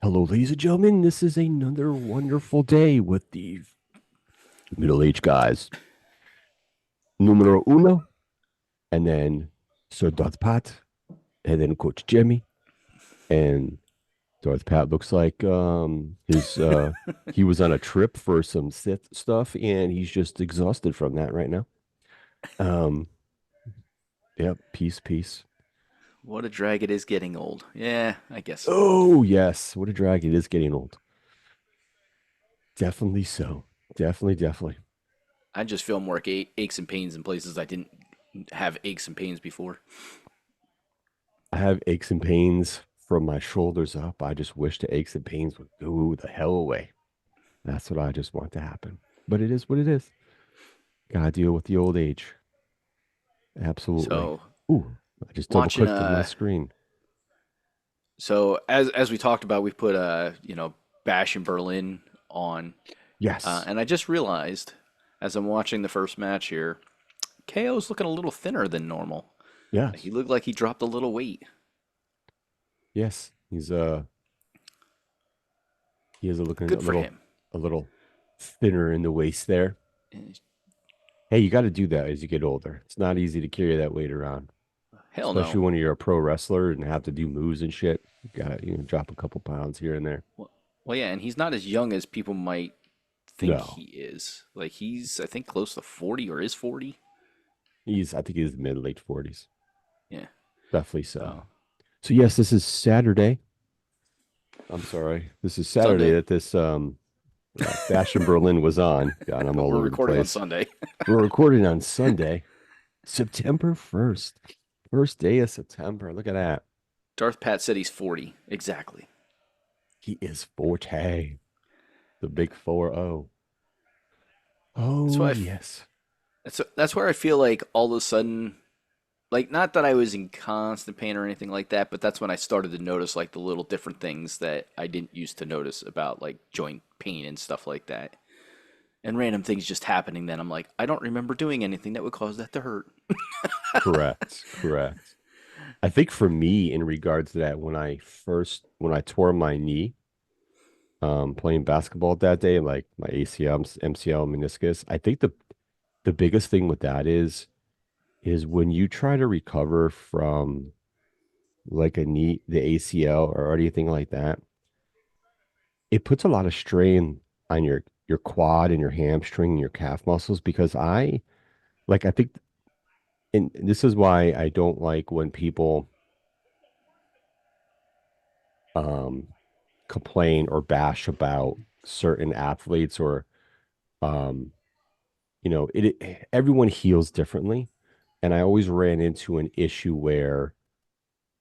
Hello, ladies and gentlemen. This is another wonderful day with the middle-aged guys. Numero uno, and then Sir Darth Pat, and then Coach Jimmy. And Darth Pat looks like his he was on a trip for some Sith stuff, and he's just exhausted from that right now. Um, yep, peace, peace. What a drag it is getting old. Yeah, I guess so. Oh yes, what a drag! It is getting old. Definitely so. Definitely, definitely. I just feel more aches and pains in places I didn't have aches and pains before. I have aches and pains from my shoulders up. I just wish the aches and pains would go the hell away. That's what I just want to happen. But it is what it is. Gotta deal with the old age. Absolutely. So Ooh, I just double watching clicked on my screen. as we talked about, we put Bash in Berlin on, Yes. and I just realized as I'm watching the first match here, KO's looking a little thinner than normal. He Yes. looked like he dropped a little weight. Yes. He is looking Good for him. a little thinner in the waist there. Eh, Hey, you got to do that as you get older. It's not easy to carry that weight around, Hell especially no. when you're a pro wrestler and have to do moves and shit. You gotta, drop a couple pounds here and there. Well, well, yeah, and he's not as young as people might think No. he is. Like he's, I think, close to 40 or is 40. I think he's mid late 40s. Yeah. Definitely so. So So yes, this is Saturday. I'm sorry. This is Saturday Sunday, that this Bash in Berlin was on. God, I'm but all we're over the recording on place. Sunday. We're recording on Sunday, September 1st. First day of September. Look at that. Darth Pat said he's 40. Exactly. He is 40. The big 4-0. That's Oh, why. yes. That's where I feel like all of a sudden, like not that I was in constant pain or anything like that, but that's when I started to notice like the little different things that I didn't used to notice about like joint pain and stuff like that, and random things just happening. Then I'm like, I don't remember doing anything that would cause that to hurt. Correct. Correct. I think for me, in regards to that, when I tore my knee, playing basketball that day, like my ACL, MCL, meniscus. I think the biggest thing with that is when you try to recover from like a knee, the ACL or anything like that, it puts a lot of strain on your quad and your hamstring and your calf muscles because I think, and this is why I don't like when people um complain or bash about certain athletes or um everyone heals differently. And I always ran into an issue where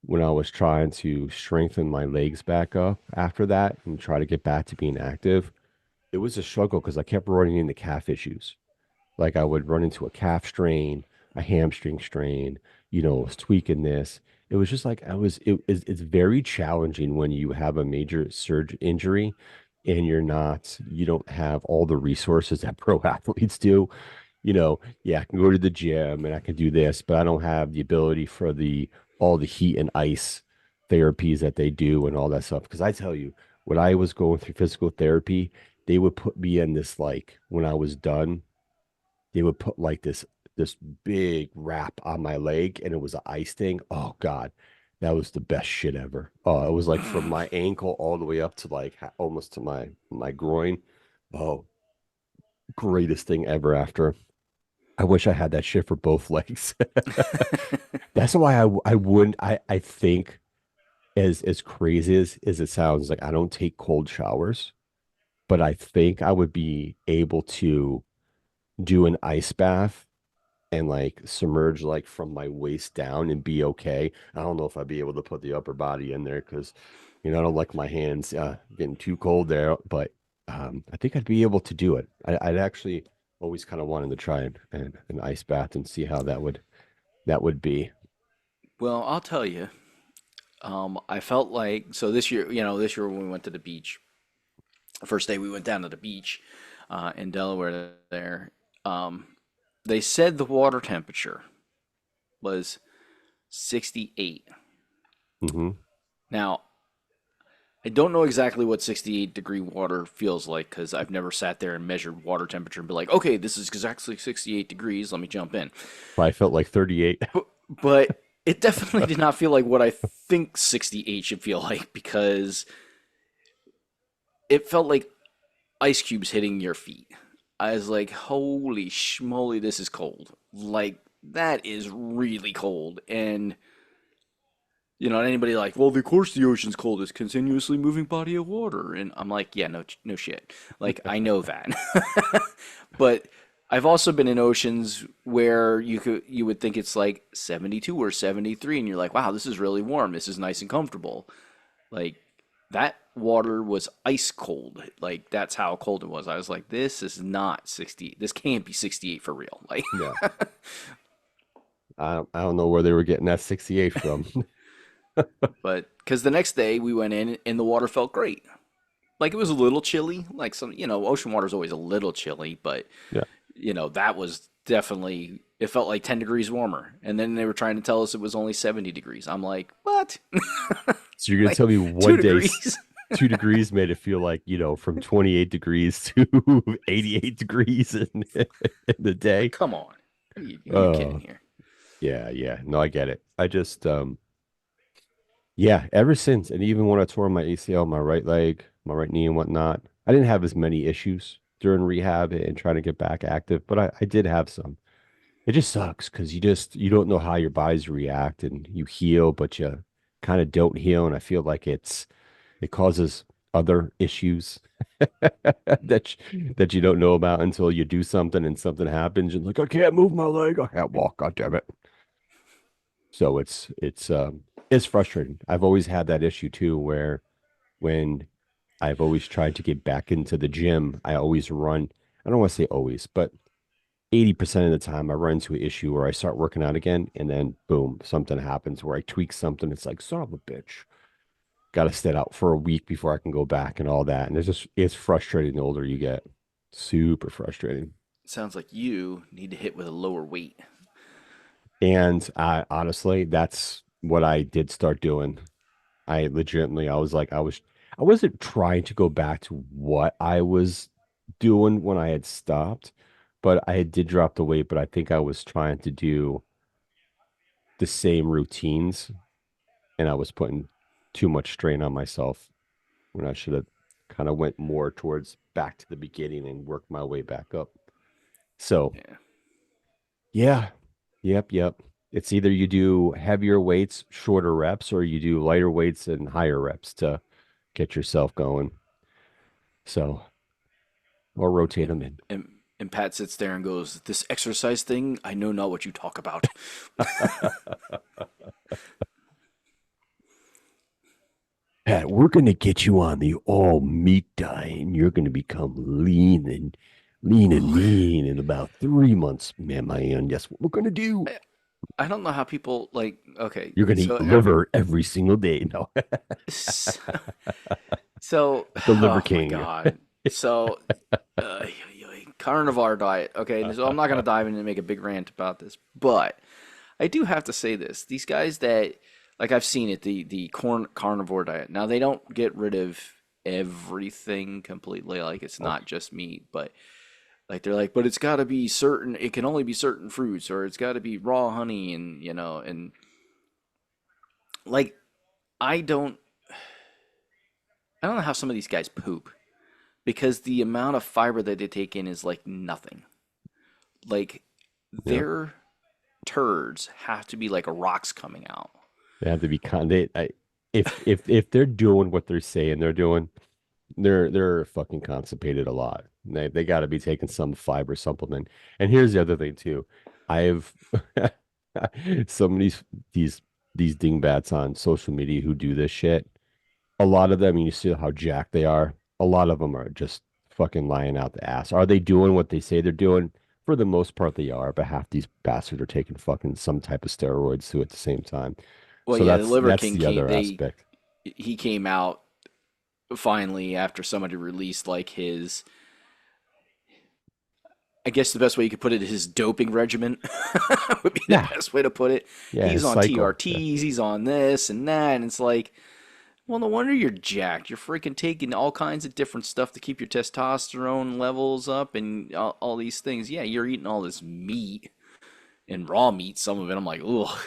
when I was trying to strengthen my legs back up after that and try to get back to being active, it was a struggle because I kept running into calf issues. Like I would run into a calf strain, a hamstring strain, was tweaking this. It was just like it's very challenging when you have a major surge injury and you don't have all the resources that pro athletes do. Yeah, I can go to the gym and I can do this, but I don't have the ability for the all the heat and ice therapies that they do and all that stuff. Because I tell you, when I was going through physical therapy, they would put me in this like when I was done, they would put like this big wrap on my leg and it was an ice thing. Oh God, that was the best shit ever. Oh, it was like from my ankle all the way up to like almost to my groin. Oh, greatest thing ever after. I wish I had that shit for both legs. That's why I wouldn't I think as crazy as it sounds like I don't take cold showers, but I think I would be able to do an ice bath and like submerge like from my waist down and be okay. I don't know if I'd be able to put the upper body in there because I don't like my hands getting too cold there, but I think I'd be able to do it. I'd actually always kind of wanted to try an ice bath and see how that would be. Well, I'll tell you. I felt like so this year, this year when we went to the beach, the first day we went down to the beach, in Delaware there. Um, they said the water temperature was 68. Hmm. Now, I don't know exactly what 68-degree water feels like because I've never sat there and measured water temperature and be like, okay, this is exactly 68 degrees. Let me jump in. I felt like 38. But it definitely did not feel like what I think 68 should feel like because it felt like ice cubes hitting your feet. I was like, holy schmoly, this is cold. Like, that is really cold. And, anybody like, well, of course the ocean's cold. It's continuously moving body of water. And I'm like, yeah, no, no shit. Like, I know that. But I've also been in oceans where you would think it's like 72 or 73, and you're like, wow, this is really warm. This is nice and comfortable. Like that water was ice cold. Like that's how cold it was. I was like, this is not 60. This can't be 68 for real. Like, Yeah. I don't know where they were getting that 68 from. but because the next day we went in and the water felt great. Like it was a little chilly. Like ocean water is always a little chilly, but Yeah. that was definitely, it felt like 10 degrees warmer. And then they were trying to tell us it was only 70 degrees. I'm like, what? So you're gonna Like tell me two one day degrees? 2 degrees made it feel like, from 28 degrees to 88 degrees in the day. Come on. Are you kidding Uh, here? yeah, yeah. No, I get it. I just yeah, ever since, and even when I tore my ACL, my right leg, my right knee and whatnot, I didn't have as many issues during rehab and trying to get back active, but I did have some. It just sucks because you don't know how your bodies react and you heal, but you kind of don't heal. And I feel like it causes other issues that you don't know about until you do something and something happens. And like, I can't move my leg, I can't walk, God damn it. So it's frustrating. I've always had that issue too, where when I've always tried to get back into the gym, I always run. I don't want to say always, but 80% of the time I run into an issue where I start working out again and then boom, something happens where I tweak something. It's like, son of a bitch. Got to sit out for a week before I can go back and all that. And it's frustrating the older you get. Super frustrating. Sounds like you need to hit with a lower weight. And I honestly, that's what I did start doing. I legitimately, I wasn't trying to go back to what I was doing when I had stopped, but I did drop the weight, but I think I was trying to do the same routines and I was putting too much strain on myself when I should have kind of went more towards back to the beginning and worked my way back up. So, Yeah. yeah. Yep, yep. It's either you do heavier weights, shorter reps, or you do lighter weights and higher reps to get yourself going. So, or rotate And them in. and Pat sits there and goes, "This exercise thing, I know not what you talk about." Pat, we're going to get you on the all meat diet and you're going to become lean and mean in about 3 months, man, my man. Guess what we're going to do? I, I don't know how people like. Okay, You're going to eat liver every single day. No, so the liver oh my king. god. So uh, carnivore diet. Okay, so I'm not gonna dive in and make a big rant about this, but I do have to say this: these guys that like I've seen it, the corn carnivore diet. Now they don't get rid of everything completely. Like it's Oh, not just meat, but like they're like, but it's got to be certain. It can only be certain fruits, or it's got to be raw honey, and and like I don't, I don't know how some of these guys poop because the amount of fiber that they take in is like nothing. Like yeah. their turds have to be like rocks coming out. They have to be if they're doing what they're saying they're doing, they're fucking constipated a lot. They got to be taking some fiber supplement. And here's the other thing too. I've some of these these dingbats on social media who do this shit. A lot of them, you see how jacked they are. A lot of them are just fucking lying out the ass. Are they doing what they say they're doing? For the most part, they are, but half these bastards are taking fucking some type of steroids too at the same time. Well, So yeah, the Liver that's King the came. other aspect. He came out finally after somebody released like I guess the best way you could put it is his doping regimen would be the Yeah. best way to put it. Yeah, He's his on cycle. Yeah. TRTs, he's on this and that, and it's like, well, no wonder you're jacked. You're freaking taking all kinds of different stuff to keep your testosterone levels up and all these things. Yeah, you're eating all this meat and raw meat, some of it. I'm like, ugh.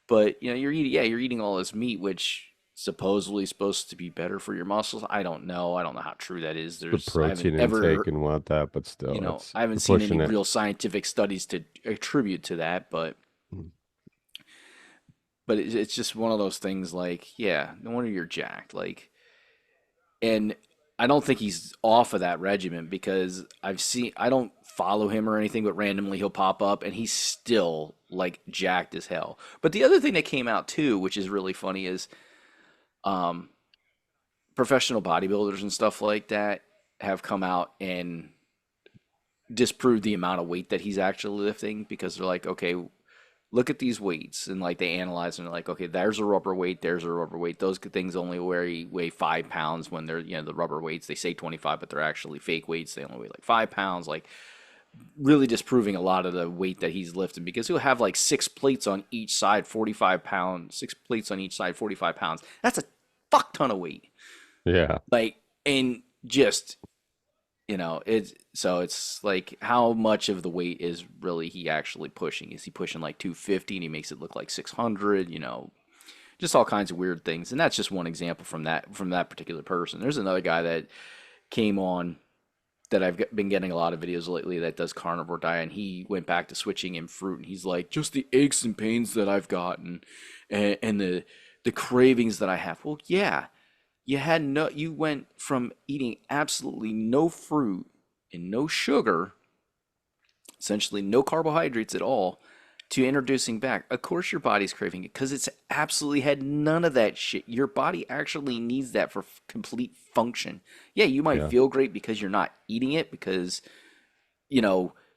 But you're eating all this meat, which supposedly is supposed to be better for your muscles. I don't know. I don't know how true that is. The I haven't protein intake ever, and whatnot, but still, it's I haven't you're seen any pushing it. real scientific studies to attribute to that, Mm. but it's just one of those things like, yeah, no wonder you're jacked. Like, and I don't think he's off of that regimen because I don't follow him or anything, but randomly he'll pop up and he's still like jacked as hell. But the other thing that came out too, which is really funny, is um, professional bodybuilders and stuff like that have come out and disproved the amount of weight that he's actually lifting because they're like, okay, look at these weights, and like they analyze and they're like, okay, there's a rubber weight, there's a rubber weight. Those things only weigh 5 pounds when they're the rubber weights. They say 25, but they're actually fake weights. They only weigh like 5 pounds. Like really disproving a lot of the weight that he's lifting because he'll have like 6 plates on each side, 45 pounds, 6 plates on each side, 45 pounds. That's a fuck ton of weight. Yeah. Like, and just it's like how much of the weight is really he actually pushing? Is he pushing like 250 and he makes it look like 600? Just all kinds of weird things. And that's just one example from that particular person. There's another guy that came on that been getting a lot of videos lately that does carnivore diet, and he went back to switching in fruit, and he's like, just the aches and pains that I've gotten, and the cravings that I have. Well, yeah, you went from eating absolutely no fruit and no sugar, essentially no carbohydrates at all, to introducing back. Of course your body's craving it because it's absolutely had none of that shit. Your body actually needs that for complete function. Yeah, you might Yeah. feel great because you're not eating it because,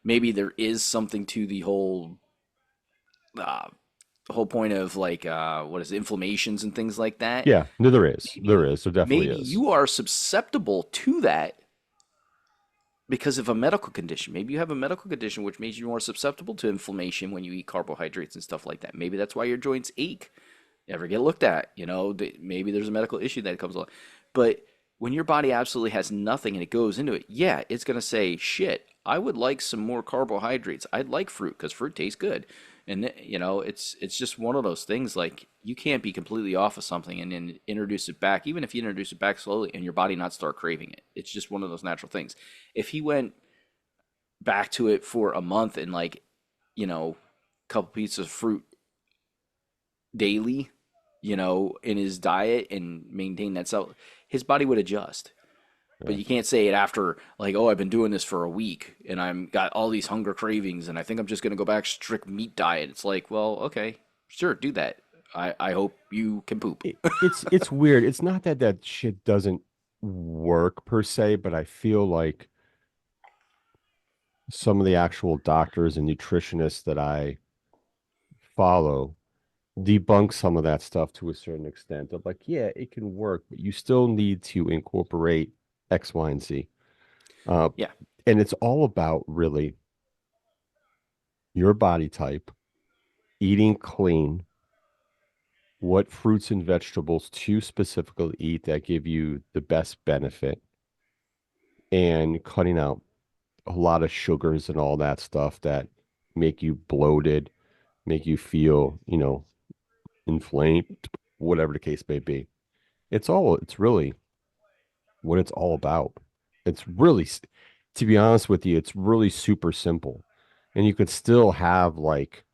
maybe there is something to uh, the whole point of like what is it, inflammations and things like that. Yeah. No, there is. There Maybe is. There definitely maybe is. you are susceptible to that because of a medical condition. Maybe you have a medical condition which makes you more susceptible to inflammation when you eat carbohydrates and stuff like that. Maybe that's why your joints ache. Ever get looked at? Maybe there's a medical issue that comes along. But when your body absolutely has nothing and it goes into it, yeah, it's going to say, shit, I would like some more carbohydrates. I'd like fruit because fruit tastes good. And it's just one of those things like you can't be completely off of something and then introduce it back, even if you introduce it back slowly and your body not start craving it. It's just one of those natural things. If he went back to it for a month and like, a couple pieces of fruit daily, in his diet and maintain that self, his body would adjust. But Yeah. you can't say it after like, oh, I've been doing this for a week and I'm got all these hunger cravings and I think I'm just gonna go back strict meat diet. It's like, well, okay, sure, do that. I hope you can poop. It's weird. It's not that that shit doesn't work per se, but I feel like some of the actual doctors and nutritionists that I follow debunk some of that stuff to a certain extent of like, yeah, it can work, but you still need to incorporate X, Y, and Z. Uh, Yeah, and it's all about really your body type, eating clean, what fruits and vegetables to specifically eat that give you the best benefit, and cutting out a lot of sugars and all that stuff that make you bloated, make you feel, inflamed, whatever the case may be. It's really what it's all about. It's really, to be honest with you, it's really super simple. And you could still have like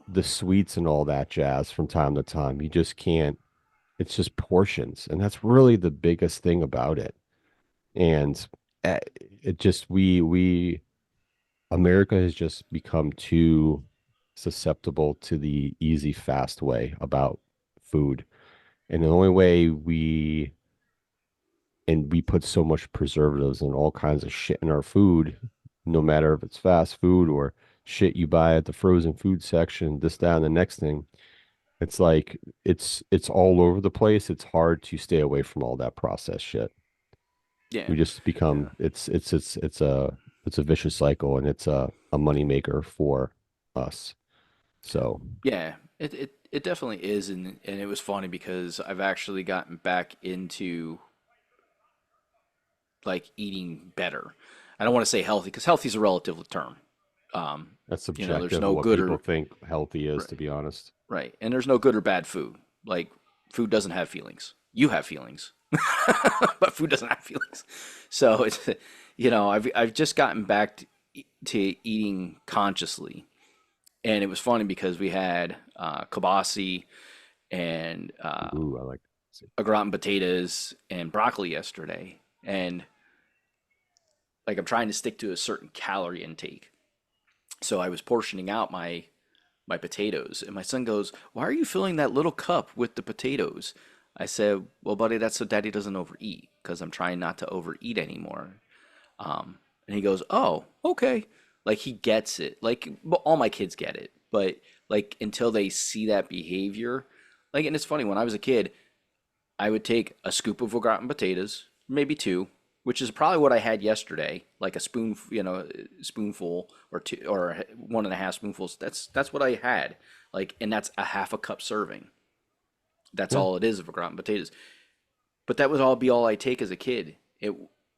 the sweets and all that jazz from time to time. You just can't, it's just portions. And that's really the biggest thing about it. And it just, America has just become too susceptible to the easy, fast way about food. And the only way we put so much preservatives and all kinds of shit in our food, no matter if it's fast food or shit you buy at the frozen food section, this, that, and the next thing. It's like it's all over the place. It's hard to stay away from all that processed shit. yeah, We just become yeah. it's it's a vicious cycle, and it's a moneymaker for us. So Yeah, it definitely is, and it was funny because I've actually gotten back into like eating better. I don't want to say healthy because healthy is a relative term. that's There's subjective of no what good people or think healthy is, right, to be honest. right, and there's no good or bad food. Like food doesn't have feelings. You have feelings, but food doesn't have feelings. So it's I've just gotten back to eating consciously, and it was funny because we had kibasi and Ooh, I like that. a gratin potatoes and broccoli yesterday, and like I'm trying to stick to a certain calorie intake. So I was portioning out my potatoes, and my son goes, "Why are you filling that little cup with the potatoes?" I said, "Well, buddy, that's so Daddy doesn't overeat because I'm trying not to overeat anymore." And he goes, "Oh, okay." Like he gets it. Like well, all my kids get it, but like until they see that behavior, like, and it's funny when I was a kid, I would take a scoop of au gratin potatoes, maybe two, which is probably what I had yesterday, like a spoon, spoonful or two or one and a half spoonfuls. That's what I had, like, and that's a half a cup serving. That's Yeah. all it is of au gratin potatoes. But that would all I take as a kid.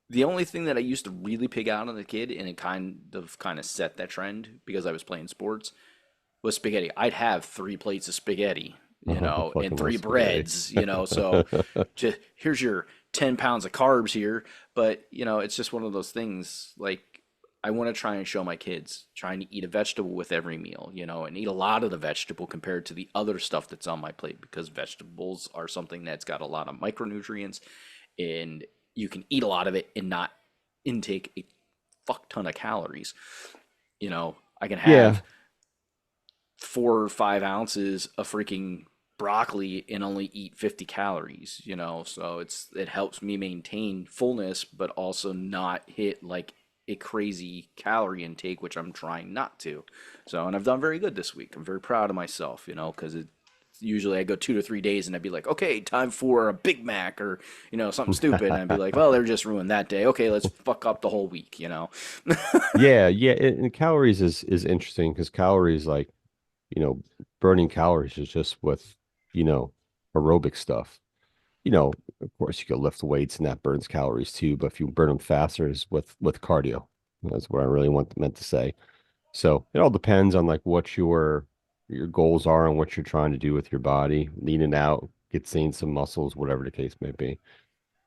The only thing that I used to really pig out on the kid, and it kind of set that trend because I was playing sports, was spaghetti. I'd have three plates of spaghetti, I and fucking love three spaghetti. breads, so just here's your 10 pounds of carbs here. But, it's just one of those things like I want to try and show my kids trying to eat a vegetable with every meal, and eat a lot of the vegetable compared to the other stuff that's on my plate because vegetables are something that's got a lot of micronutrients and you can eat a lot of it and not intake a fuck ton of calories. I can Yeah. have 4 or 5 ounces of freaking broccoli and only eat 50 calories, so it helps me maintain fullness but also not hit like a crazy calorie intake, which I'm trying not to. So, and I've done very good this week. I'm very proud of myself, because usually I go 2 to 3 days and I'd be like, okay, time for a Big Mac or something stupid, and I'd be like, well, they're just ruined that day. Okay, let's fuck up the whole week. Yeah, yeah, and calories is interesting because calories like, you know, burning calories is just with, you know, aerobic stuff. You know, of course you can lift weights and that burns calories too, but if you burn them faster is with cardio. That's what I really meant to say. So it all depends on like what your goals are and what you're trying to do with your body, leaning out, get seeing some muscles, whatever the case may be.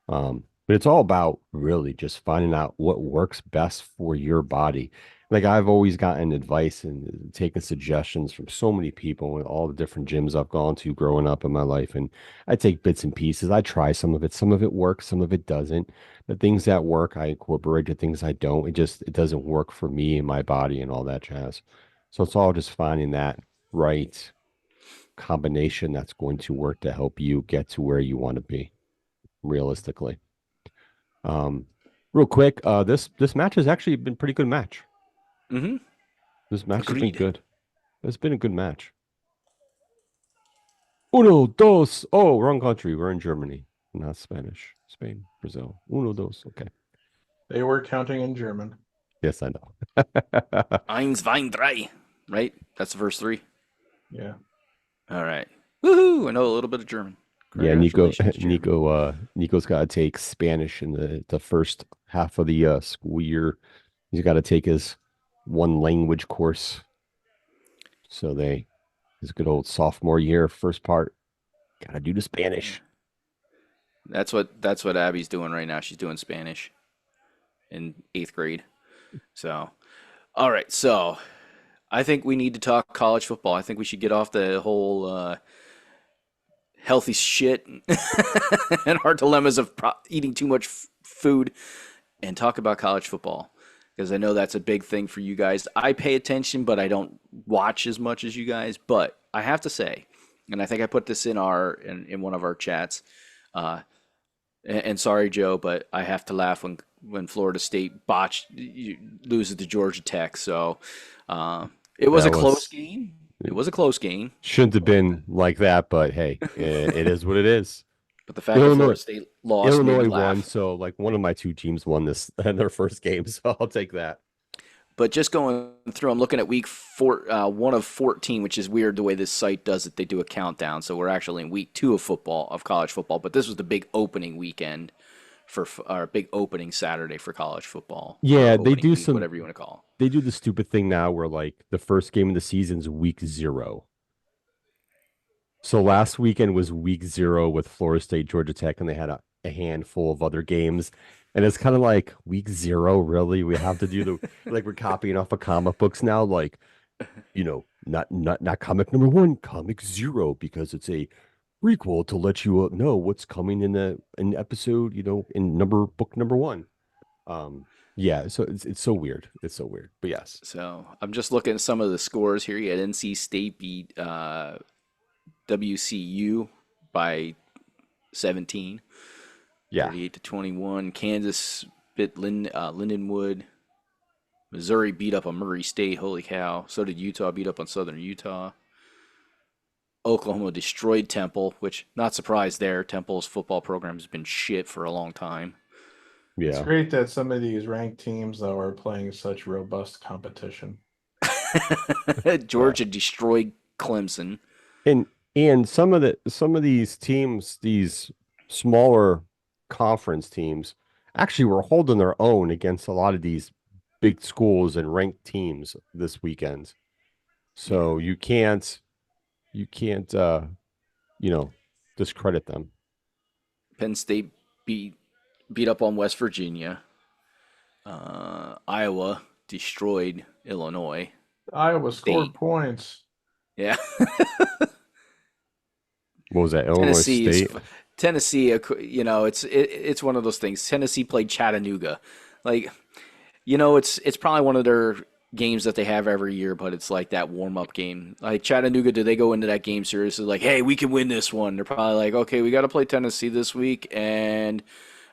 But it's all about really just finding out what works best for your body. Like I've always gotten advice and taken suggestions from so many people and all the different gyms I've gone to growing up in my life. And I take bits and pieces. I try some of it. Some of it works, some of it doesn't. The things that work, I incorporate. The things I don't, it doesn't work for me and my body and all that jazz. So it's all just finding that right combination that's going to work to help you get to where you want to be realistically. Um, real quick, this match has actually been pretty good match. Mm-hmm. This match has been Agreed. good. It's been a good match. Uno, dos. Oh, wrong country. We're in Germany, not Spanish. Spain, Brazil. Uno, dos. Okay. They were counting in German. Yes, I know. Eins, zwei, drei. Right? That's verse 3. Yeah. All right. Woohoo! I know a little bit of German. Yeah, Nico. Congratulations, German. Nico's got to take Spanish in the first half of the school year. He's got to take his one language course. So his good old sophomore year, first part, got to do the Yeah. Spanish. That's what Abby's doing right now. She's doing Spanish in 8th grade. So, all right. So, I think we need to talk college football. I think we should get off the whole healthy shit and our dilemmas of eating too much food and talk about college football because I know that's a big thing for you guys. I pay attention, but I don't watch as much as you guys. But I have to say, and I think I put this in one of our chats. Uh, and sorry, Joe, but I have to laugh when Florida State loses to Georgia Tech. So it was That a close was game. It was a close game, shouldn't have but been like that, but hey, it is what it is. the fact that Illinois Florida State lost made me Illinois won, laugh. so like one of my two teams won this in their first game, so I'll take that. But just going through, I'm looking at week four, 1 of 14, which is weird the way this site does it. They do a countdown, so we're actually in week 2 of football, of college football. But this was the big opening weekend for our big opening Saturday for college football, or Yeah, opening week, whatever you want to call they do the stupid thing now where like the first game of the season's week 0. So last weekend was week 0 with Florida State, Georgia Tech, and they had a handful of other games. And it's kind of like week 0, really? We have to do the like we're copying off of comic books now, like, not comic number 1, comic 0, because it's a prequel to let you know what's coming in the in episode, in book number 1. Yeah, so it's so weird. It's so weird. But yes. So I'm just looking at some of the scores here. You had NC State beat WCU by 17, Yeah. 38-21. Kansas bit Lindenwood. Missouri beat up on Murray State. Holy cow. So did Utah, beat up on Southern Utah. Oklahoma destroyed Temple, which, not surprised there. Temple's football program has been shit for a long time. It's Yeah. great that some of these ranked teams, though, are playing such robust competition. Yeah. Georgia destroyed Clemson. And some of these teams, these smaller conference teams, actually were holding their own against a lot of these big schools and ranked teams this weekend. Yeah. So you can't you know, discredit them. Penn State beat up on West Virginia. Iowa destroyed Illinois. Iowa scored State. points. Yeah. What was that? Illinois Tennessee is State? Tennessee. It's one of those things. Tennessee played Chattanooga, like it's probably one of their games that they have every year, but it's like that warm up game. Like Chattanooga, do they go into that game seriously? Like, hey, we can win this one. They're probably like, okay, we got to play Tennessee this week, and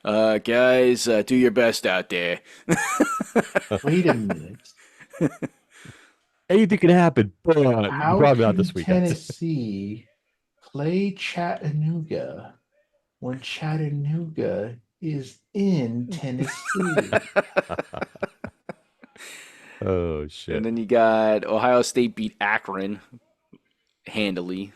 guys, do your best out there. Wait a minute. Anything can happen, but How probably not can this weekend. Tennessee play Chattanooga when Chattanooga is in Tennessee? Oh And shit. then you got Ohio State beat Akron handily.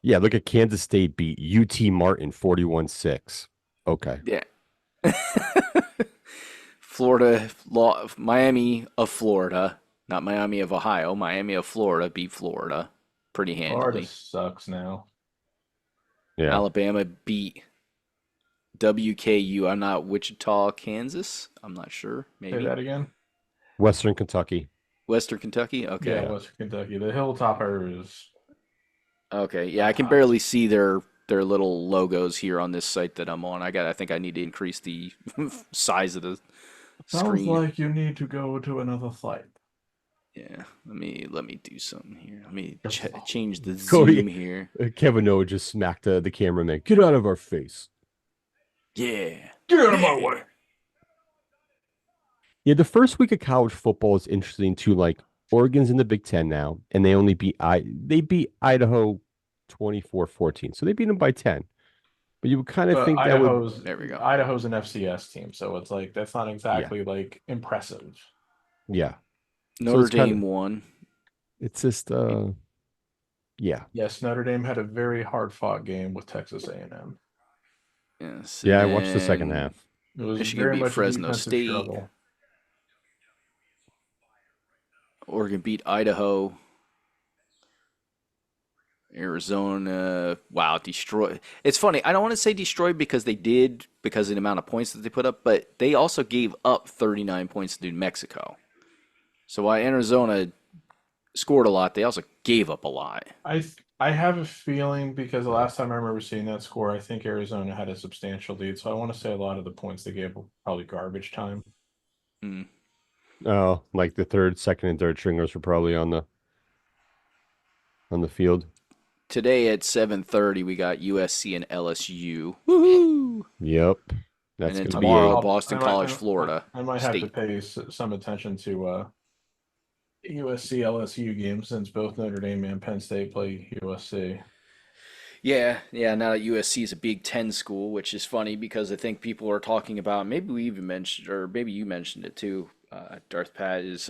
Yeah, look at Kansas State beat UT Martin 41-6. Okay. Yeah. Miami of Florida, not Miami of Ohio. Miami of Florida beat Florida pretty Florida handily. sucks now. Yeah. Alabama beat WKU. I'm not Wichita, Kansas. I'm not sure. Say Maybe that again. Western Kentucky. Western Kentucky. Okay. Yeah, Western Kentucky. The Hilltoppers. Okay. Yeah, I can barely see their little logos here on this site that I'm on. I think I need to increase the size of the Sounds screen. like you need to go to another site. Yeah, let me do something here. Let me change the Cody. zoom here. Kevin Noah just smacked the cameraman. Get out of our face. Yeah. Get out of my way. Yeah, the first week of college football is interesting too. Like Oregon's in the Big Ten now, and they only beat Idaho 24-14. So they beat them by 10. But you would kind of But think that would There we go. Idaho's an FCS team, so it's like that's not exactly like impressive. yeah. Notre it's kinda- Dame won. It's just yeah. Yes, Notre Dame had a very hard fought game with Texas A&M. Yes. Yeah, I and watched the second then half. It was Michigan very beat much a Fresno defensive State. struggle. Oregon beat Idaho. Arizona, wow, destroyed. It's funny. I don't want to say destroyed because they did, because of the amount of points that they put up, but they also gave up 39 points to New Mexico. So while Arizona scored a lot, they also gave up a lot. I have a feeling because the last time I remember seeing that score, I think Arizona had a substantial lead. So I want to say a lot of the points they gave were probably garbage time. Mm. Oh, like the second and third stringers were probably on the field. Today at 7:30, we got USC and LSU. Woohoo! Yep. And That's then going to be tomorrow, a Boston College, Florida I might have to State. pay some attention to USC LSU games since both Notre Dame and Penn State play USC. Yeah, yeah. Now that USC is a Big Ten school, which is funny because I think people are talking about, maybe we even mentioned, or maybe you mentioned it too. Darth Pat is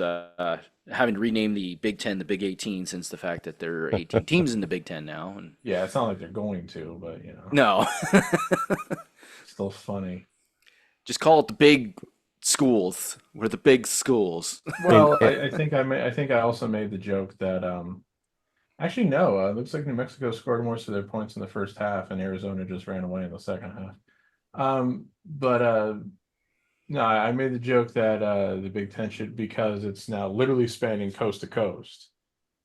having to rename the Big Ten the Big 18 since the fact that there are 18 teams in the Big Ten now. And Yeah, it's not like they're going to, but no, still funny. just call it the big schools. We're the big schools. And Well, I think I also made the joke that actually no, it looks like New Mexico scored most of their points in the first half, and Arizona just ran away in the second half. But no, I made the joke that the Big Ten should, because it's now literally spanning coast to coast.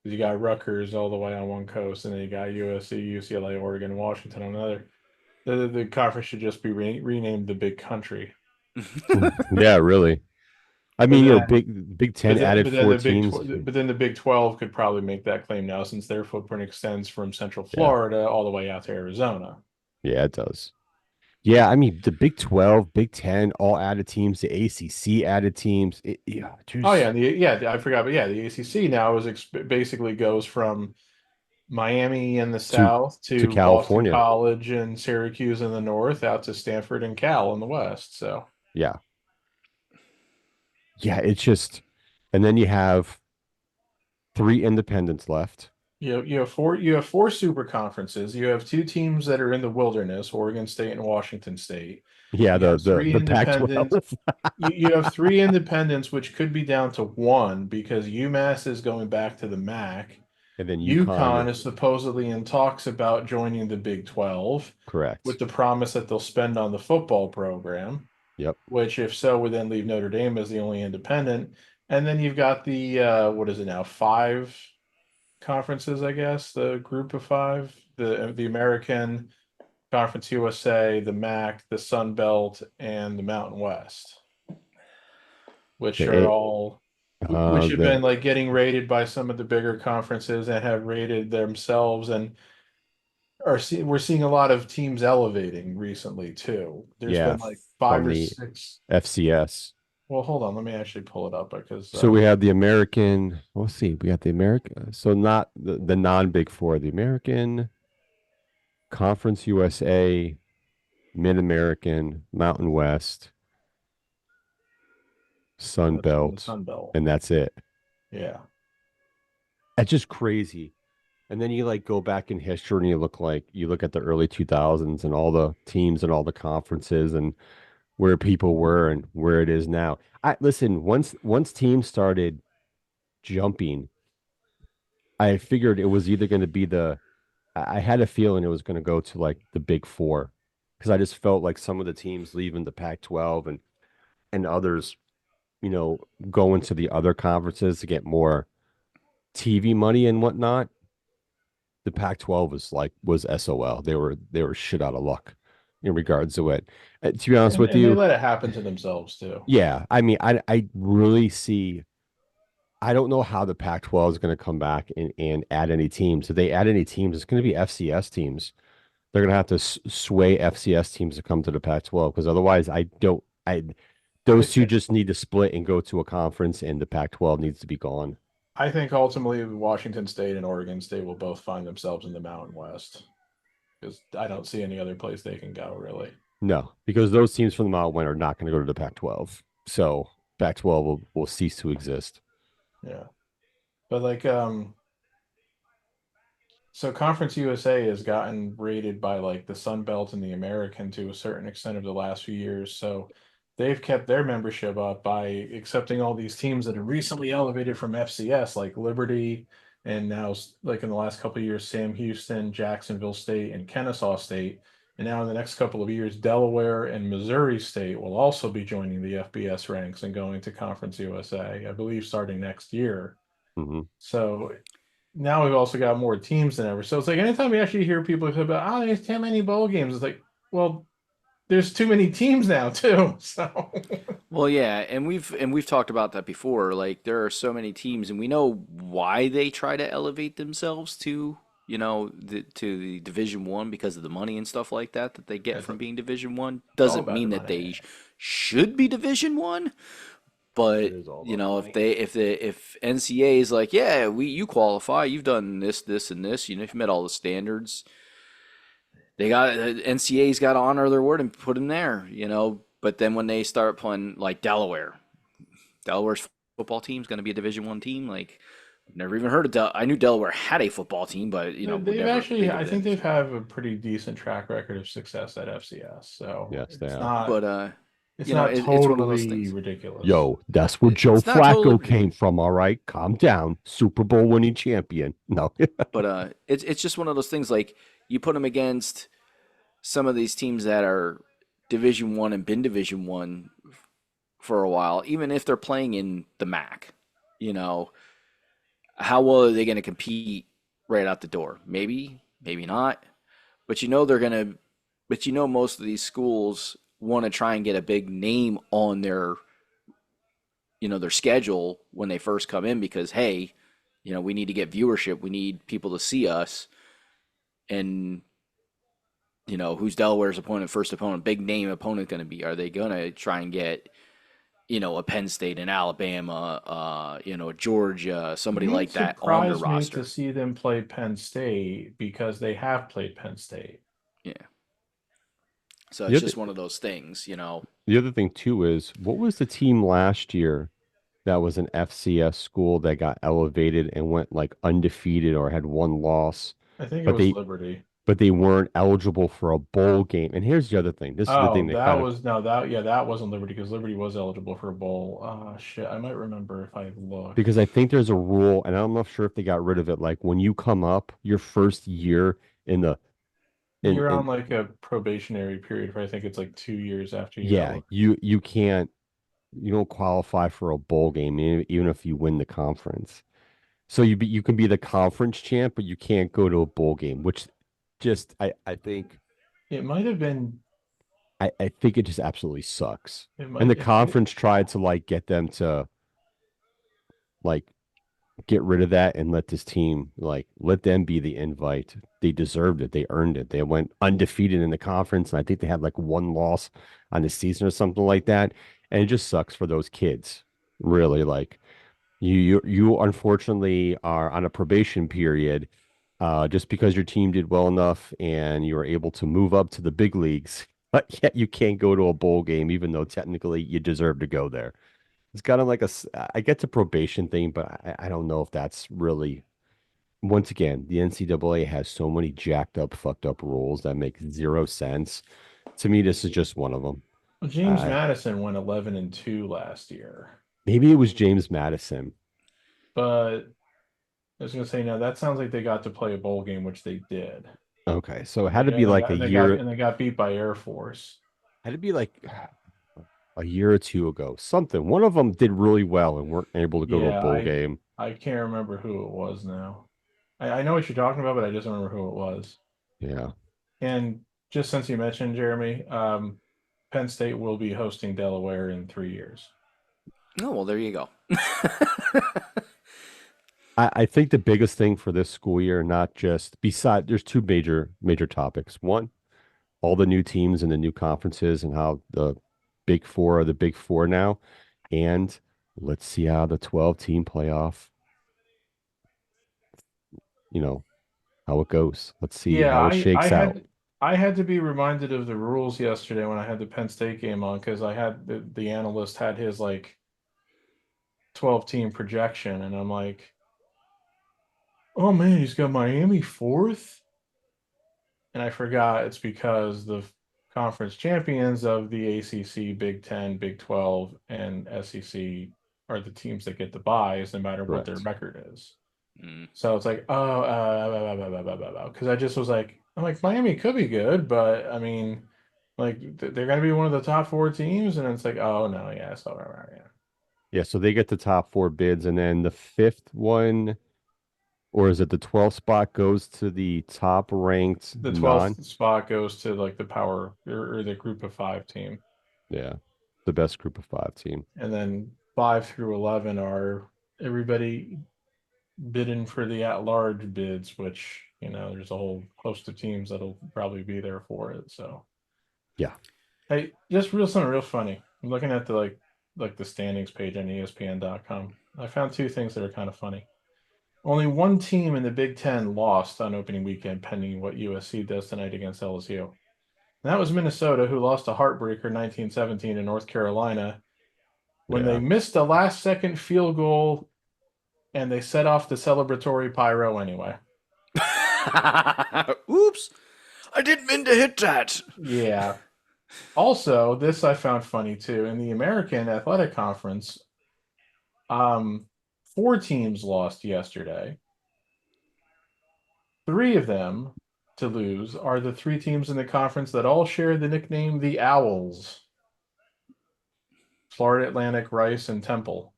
You got Rutgers all the way on one coast, and then you got USC, UCLA, Oregon, Washington on another. The conference should just be renamed the Big Country. yeah, really. I But mean, then, Big Ten added but then four teams. the Big 12 could probably make that claim now, since their footprint extends from Central Yeah, Florida all the way out to Arizona. yeah, it does. Yeah, I mean, the Big 12, Big 10, all added teams. The ACC added teams. Yeah, Oh yeah, just and I forgot, but yeah, the ACC now basically goes from Miami in the to south to to Boston California. College and Syracuse in the north, out to Stanford and Cal in the west. So Yeah, yeah, it's just, and then you have three independents left. you have four super conferences. You have two teams that are in the wilderness, Oregon State and Washington State. Yeah, You have the three independents. Pac-12, You have three independents, which could be down to one because UMass is going back to the MAC. and then UConn UConn. is supposedly in talks about joining the Big 12 with Correct. the promise that they'll spend on the football program, Yep. which, if so, would then leave Notre Dame as the only independent. And then you've got the what is it now? Five conferences, I guess, the group of five, the American Conference USA, the MAC, the Sun Belt, and the Mountain West, which are The all which have been the like getting rated by some of the bigger conferences and have rated themselves, and we're seeing a lot of teams elevating recently too. There's yeah been like five from or the six. FCS. Well, hold on, let me actually pull it up because So we have the American. Let's see. We got the America. So not the non-Big Four. The American Conference USA, Mid American, Mountain West, Sun that's in the Belt, Sun Belt. and that's it. Yeah. That's just crazy. And then you like go back in history and you look at the early 2000s and all the teams and all the conferences and where people were and where it is now. I listen, once teams started jumping, I figured it was either going to be I had a feeling it was going to go to like the Big Four because I just felt like some of the teams leaving the Pac-12 and others, going to the other conferences to get more TV money and whatnot. The Pac-12 was SOL. They were shit out of luck in regards to it. To be honest with And they you, let it happen to themselves too. yeah. I mean, I really see. I don't know how the Pac-12 is going to come back and add any teams. If they add any teams, it's going to be FCS teams. They're going to have to sway FCS teams to come to the Pac-12 because otherwise, I don't. I Those two think just need to split and go to a conference, and the Pac-12 needs to be gone. I think ultimately Washington State and Oregon State will both find themselves in the Mountain West, because I don't see any other place they can go really. No, because those teams from the Mountain West are not going to go to the Pac-12. So Pac-12 will cease to exist. Yeah. But like so Conference USA has gotten rated by like the Sun Belt and the American to a certain extent of the last few years. So they've kept their membership up by accepting all these teams that have recently elevated from FCS, like Liberty, and now like in the last couple of years, Sam Houston, Jacksonville State, and Kennesaw State. And now in the next couple of years, Delaware and Missouri State will also be joining the FBS ranks and going to Conference USA, I believe, starting next year. Hmm. So now we've also got more teams than ever. So it's like anytime we actually hear people talk about, oh, there's too many bowl games, it's like, well, there's too many teams now too. So Well, yeah, and we've talked about that before. Like there are so many teams, and we know why they try to elevate themselves to, to the Division One because of the money and stuff like that that they get it's, from being Division One. it's all Doesn't about the mean that money. they should be Division One, It but is all about the if money. if NCA is like, yeah, you qualify, you've done this, this, and this, you've met all the standards. they got NCAA's got to honor their word and put him there, you know. But then when they start playing like Delaware, Delaware's football team's going to be a Division I team. Like, never even heard of I knew Delaware had a football team, but you know, would They've never actually, think of I it think as. they've had a pretty decent track record of success at FCS. So Yes, they have. But it's you know, not it's one of those totally things. ridiculous. Yo, that's where Joe It's not totally Flacco ridiculous, came from. All right, calm down. Super Bowl winning champion. No, but it's just one of those things. Like you put them against some of these teams that are Division I and been Division I for a while, even if they're playing in the MAC, you know, how well are they going to compete right out the door? Maybe, maybe not. But you know they're going to. But you know most of these schools want to try and get a big name on their their schedule when they first come in because hey, we need to get viewership, we need people to see us, and who's Delaware's opponent, first opponent, big name opponent going to be? Are they going to try and get a Penn State, an Alabama, Georgia, It somebody wouldn't like that on their surprise me to roster? see them play Penn State because they have played Penn State. Yeah. So the it's other just one of those things. the other thing too is what was the team last year that was an FCS school that got elevated and went like undefeated or had one loss, I think it but was they Liberty. but they weren't eligible for a bowl game. And here's the other thing. This is the thing Oh, that that kind of was no, that yeah, that wasn't Liberty because Liberty was eligible for a bowl. Shit, I might remember if I look. because I think there's a rule, and I'm not sure if they got rid of it. Like when you come up your first year in the You're on in like a probationary period for I think it's like 2 years after you yeah, got. you can't you don't qualify for a bowl game even if you win the conference. So you can be the conference champ, but you can't go to a bowl game, which just I think It might have been. I think it just absolutely sucks. It And might. the It might. conference tried to like get them to like get rid of that and let this team like let them be the invite. They deserved it. They earned it. They went undefeated in the conference, and I think they had like one loss on the season or something like that. And it just sucks for those kids. Really, like you unfortunately are on a probation period just because your team did well enough and you were able to move up to the big leagues, but yet you can't go to a bowl game, even though technically you deserve to go there. It's kind of like I get the probation thing, but I don't know if that's really, once again, the NCAA has so many jacked up, fucked up rules that make zero sense. To me, this is just one of them. Well, James I Madison went 11-2 last year, maybe it was James Madison. but I was gonna say no. That sounds like they got to play a bowl game, which they did. Okay, so it And had they to be and they like got a and they got year, and they got beat by Air Force. had to be like a year or two ago. Something. One of them did really well and weren't able to go to a Yeah, bowl I game. I can't remember who it was now. I know what you're talking about, but I just don't remember who it was. Yeah. And just since you mentioned Jeremy, Penn State will be hosting Delaware in 3 years. Oh well, there you go. I think the biggest thing for this school year, not just beside, there's two major topics. One, all the new teams and the new conferences and how the big four are the big four now. And let's see how the 12 team playoff, you know, how it goes. Let's see Yeah, how it I shakes out. I had to be reminded of the rules yesterday when I had the Penn State game on because I had the analyst had his like 12 team projection, and I'm like, oh man, he's got Miami fourth. And I forgot it's because the conference champions of the ACC, Big Ten, Big 12, and SEC are the teams that get the buys no matter what their Correct. record is. Mm. So it's like, oh, because I just was like, I'm like, Miami could be good, but I mean, like they're going to be one of the top four teams, and it's like, oh no, yeah, so yeah. Yeah, so they get the top four bids, and then the fifth one, or is it the 12th spot goes to the top ranked The non? 12th spot goes to like the power or the group of five team, Yeah, the best group of five team. and then 5 through 11 are everybody bidding for the at-large bids, which there's a whole host of teams that'll probably be there for it. So, Yeah. hey, just real something real funny. I'm looking at the the standings page on ESPN.com. I found two things that are kind of funny. Only one team in the Big Ten lost on opening weekend, pending what USC does tonight against LSU. And that was Minnesota, who lost a heartbreaker 19-17 in North Carolina when they Yeah. missed a last second field goal and they set off the celebratory pyro anyway. Oops. I didn't mean to hit that. Yeah. Also, this I found funny too. In the American Athletic Conference, um, four teams lost yesterday. Three of them to lose are the three teams in the conference that all share the nickname the Owls. Florida Atlantic, Rice, and Temple.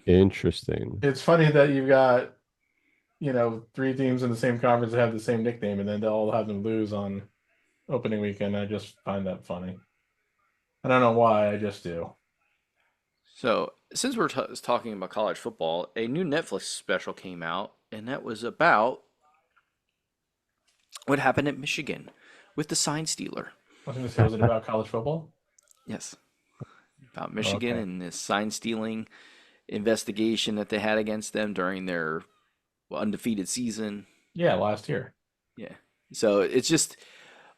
Interesting. It's funny that you've got, three teams in the same conference that have the same nickname, and then they'll all have them lose on opening weekend. I just find that funny. I don't know why, I just do. So, since we're talking about college football, a new Netflix special came out, and that was about what happened at Michigan with the sign stealer. I was going to say, was it about college football? Yes, about Michigan Okay. and this sign stealing investigation that they had against them during their undefeated season. Yeah, last year. Yeah. So it's just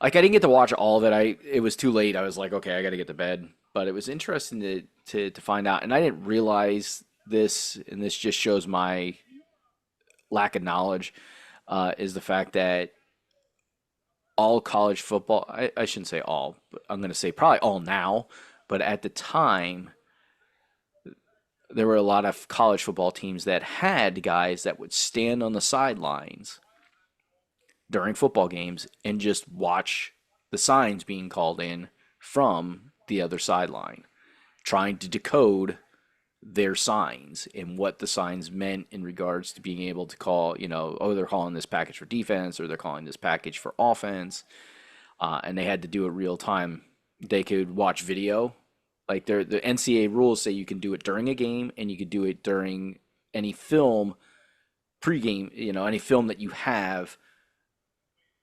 like I didn't get to watch all of it. It was too late. I was like, okay, I got to get to bed. But it was interesting to find out, and I didn't realize this, and this just shows my lack of knowledge. Is the fact that all college football, I shouldn't say all, but I'm going to say probably all now, but at the time, there were a lot of college football teams that had guys that would stand on the sidelines during football games and just watch the signs being called in from the other sideline, trying to decode their signs and what the signs meant in regards to being able to call, oh, they're calling this package for defense or they're calling this package for offense. And they had to do it real time. They could watch video. Like the NCAA rules say you can do it during a game and you could do it during any film pregame, any film that you have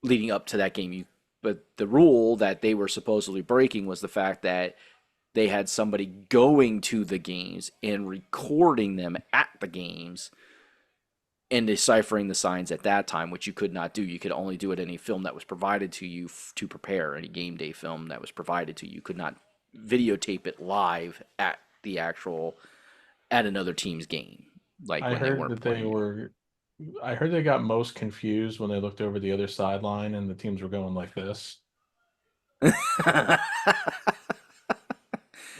leading up to that game. But the rule that they were supposedly breaking was the fact that they had somebody going to the games and recording them at the games and deciphering the signs at that time, which you could not do. You could only do it in any film that was provided to you to prepare, any game day film that was provided to you. You could not videotape it live at another team's game, like I when they heard weren't that they playing. were, I heard they got most confused when they looked over the other sideline and the teams were going like this.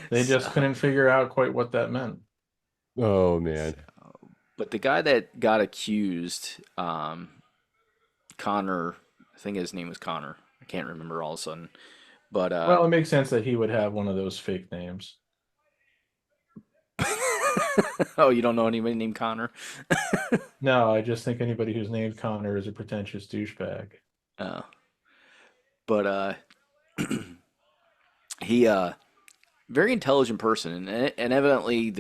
They just So, couldn't figure out quite what that meant. Oh so, man. but the guy that got accused, Connor, I think his name was Connor. I can't remember all of a sudden. But Well, it makes sense that he would have one of those fake names. oh, you don't know anybody named Connor? No, I just think anybody who's named Connor is a pretentious douchebag. Uh, but he very intelligent person, and evidently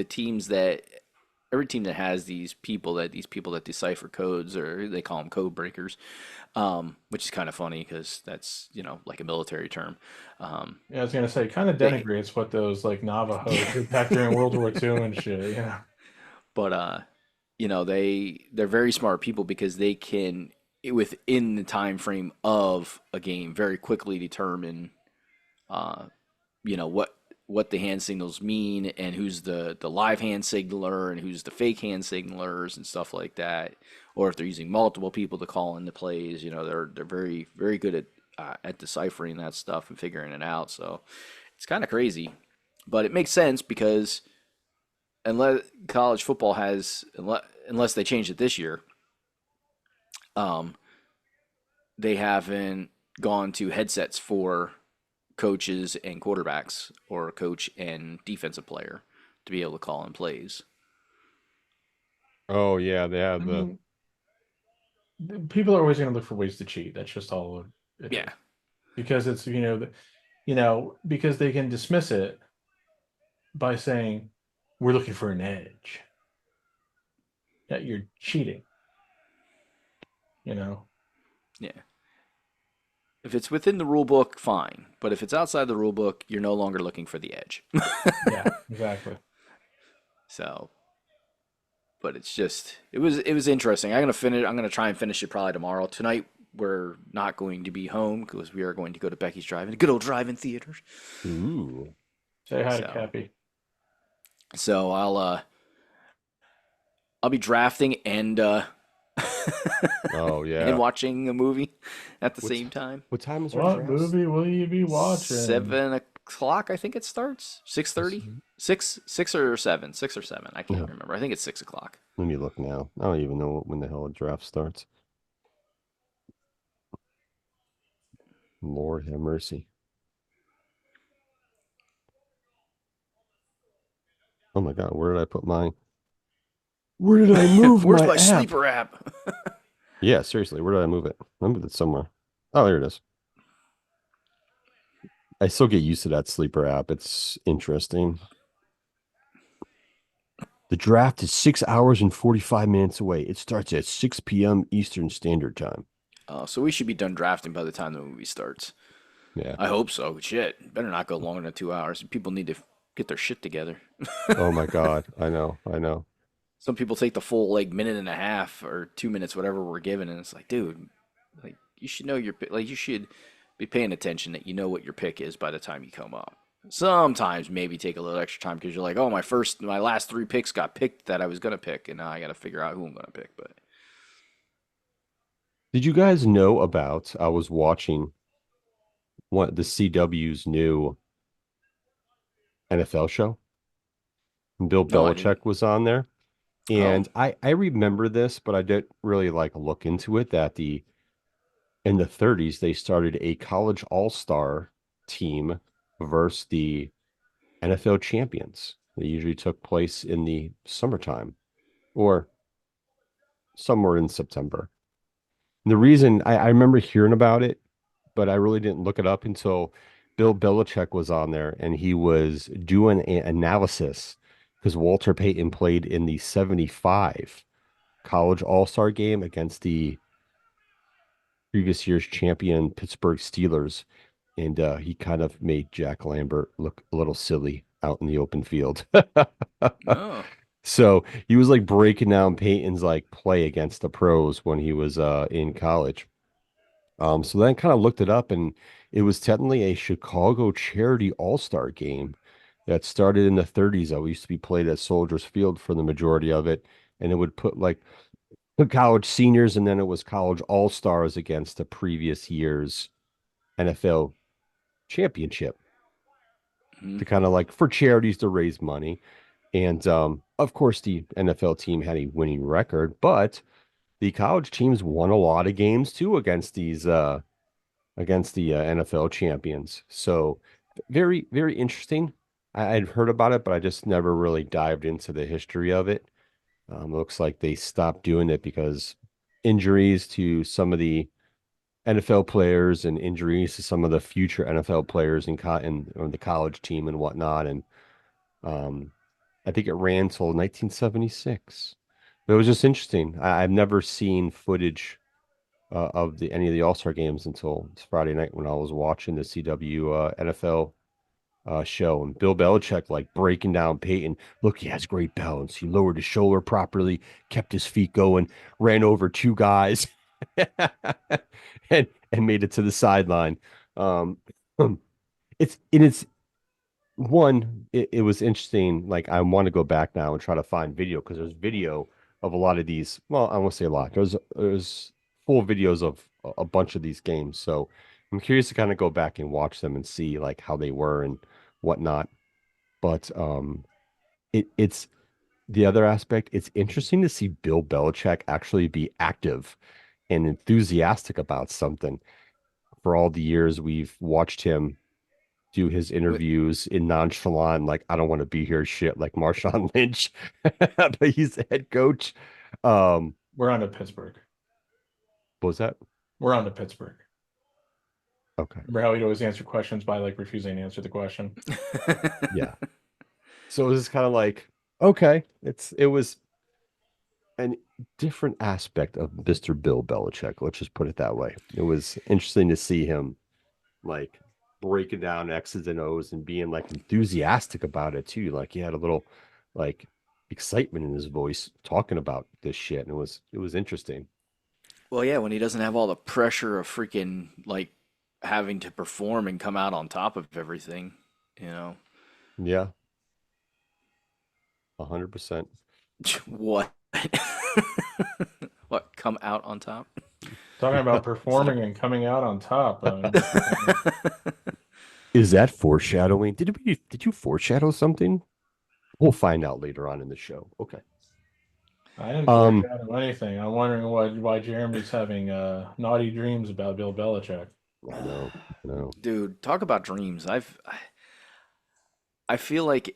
every team that has these people that decipher codes, or they call them code breakers, which is kind of funny because that's like a military term. Um, Yeah, I was gonna say, kind of they denigrates what those like Navajo yeah, did back during World War II and shit. Yeah, but they're very smart people because they can within the time frame of a game very quickly determine uh, what the hand signals mean and who's the live hand signaler and who's the fake hand signalers and stuff like that, or if they're using multiple people to call in the plays. They're very very good at deciphering that stuff and figuring it out. So it's kind of crazy, but it makes sense because unless college football has unless they change it this year, um, they haven't gone to headsets for coaches and quarterbacks or coach and defensive player to be able to call in plays. Oh yeah, they I have the mean, people are always gonna look for ways to cheat. That's just all it is Yeah. because it's because they can dismiss it by saying we're looking for an edge. That you're cheating. You know. Yeah. If it's within the rule book, fine. But if it's outside the rule book, you're no longer looking for the edge. Yeah, exactly. So, but it's just it was interesting. I'm gonna try and finish it probably tomorrow. Tonight we're not going to be home because we are going to go to Becky's Drive-In, good old drive-in theaters. Ooh. Say hi to So Cappy. so I'll be drafting and Oh and yeah. watching a movie at the What's same time. what time is our What drafts? movie will you be watching? 7 o'clock, I think it starts. six This- thirty, 6 or 7. I can't yeah. remember. I think it's 6 o'clock. Let me look now. I don't even know when the hell a draft starts. Lord have mercy. Oh my God, where did I put my where did I move Where's my my app? sleeper app? Yeah, seriously, where did I move it? I moved it somewhere. Oh, there it is. I still get used to that sleeper app. It's interesting. The draft is 6 hours and 45 minutes away. It starts at 6 p.m. Eastern Standard Time. So we should be done drafting by the time the movie starts. Yeah. I hope so. Shit, better not go longer than 2 hours. People need to get their shit together. Oh my God. I know. I know. Some people take the full like minute and a half or 2 minutes, whatever we're given, and it's like, dude, like you should know your like you should be paying attention that you know what your pick is by the time you come up. Sometimes maybe take a little extra time because you're like, oh, my last three picks got picked that I was gonna pick, and now I got to figure out who I'm gonna pick. But Did you guys know about? I was watching what the CW's new NFL show. Bill no, I didn't. Belichick was on there. Oh, And I remember this, but I didn't really like look into it that the in the 30s they started a college all-star team versus the NFL champions. They usually took place in the summertime or somewhere in September. And the reason I remember hearing about it, but I really didn't look it up until Bill Belichick was on there and he was doing an analysis because Walter Payton played in the 75 college all-star game against the previous year's champion Pittsburgh Steelers. And he kind of made Jack Lambert look a little silly out in the open field. no. So he was like breaking down Peyton's like play against the pros when he was in college. So then I kind of looked it up and it was technically a Chicago charity all-star game that started in the 30s that used to be played at Soldiers Field for the majority of it. And it would put like the college seniors and then it was college all-stars against the previous year's NFL championship Mhm. to kind of like for charities to raise money. And of course, the NFL team had a winning record, but the college teams won a lot of games too against the NFL champions. So very, very interesting. I'd heard about it, but I just never really dived into the history of it. Looks like they stopped doing it because injuries to some of the NFL players and injuries to some of the future NFL players in or the college team and whatnot. And um, I think it ran till 1976. But it was just interesting. I've never seen footage of the any of the All-Star games until Friday night when I was watching the CW NFL show and Bill Belichick like breaking down Peyton. Look, he has great balance. He lowered his shoulder properly, kept his feet going, ran over two guys, and made it to the sideline. Um, it's one, it was interesting. Like I want to go back now and try to find video because there's video of a lot of these. Well, I won't say a lot. There's full videos of a bunch of these games. So I'm curious to kind of go back and watch them and see like how they were and whatnot. But it's the other aspect. It's interesting to see Bill Belichick actually be active and enthusiastic about something. For all the years we've watched him do his Wait, interviews in nonchalant, like I don't want to be here, shit, like Marshawn Lynch, but he's the head coach. Um, We're on to Pittsburgh. what was that? We're on to Pittsburgh. Okay, Remember how he'd always answer questions by like refusing to answer the question? yeah. So it was kind of like, okay, it was a different aspect of Mr. Bill Belichick. Let's just put it that way. It was interesting to see him like breaking down X's and O's and being like enthusiastic about it too. Like he had a little like excitement in his voice talking about this shit, and it was interesting. Well, yeah, when he doesn't have all the pressure of freaking like having to perform and come out on top of everything, you know. Yeah, 100%. What? What? Come out on top? Talking about Is that performing and coming out on top. a? Is that foreshadowing? Did you foreshadow something? We'll find out later on in the show. Okay. I didn't Um, foreshadow anything. I'm wondering why Jeremy's having naughty dreams about Bill Belichick. I know, I know. Dude, talk about dreams. I feel like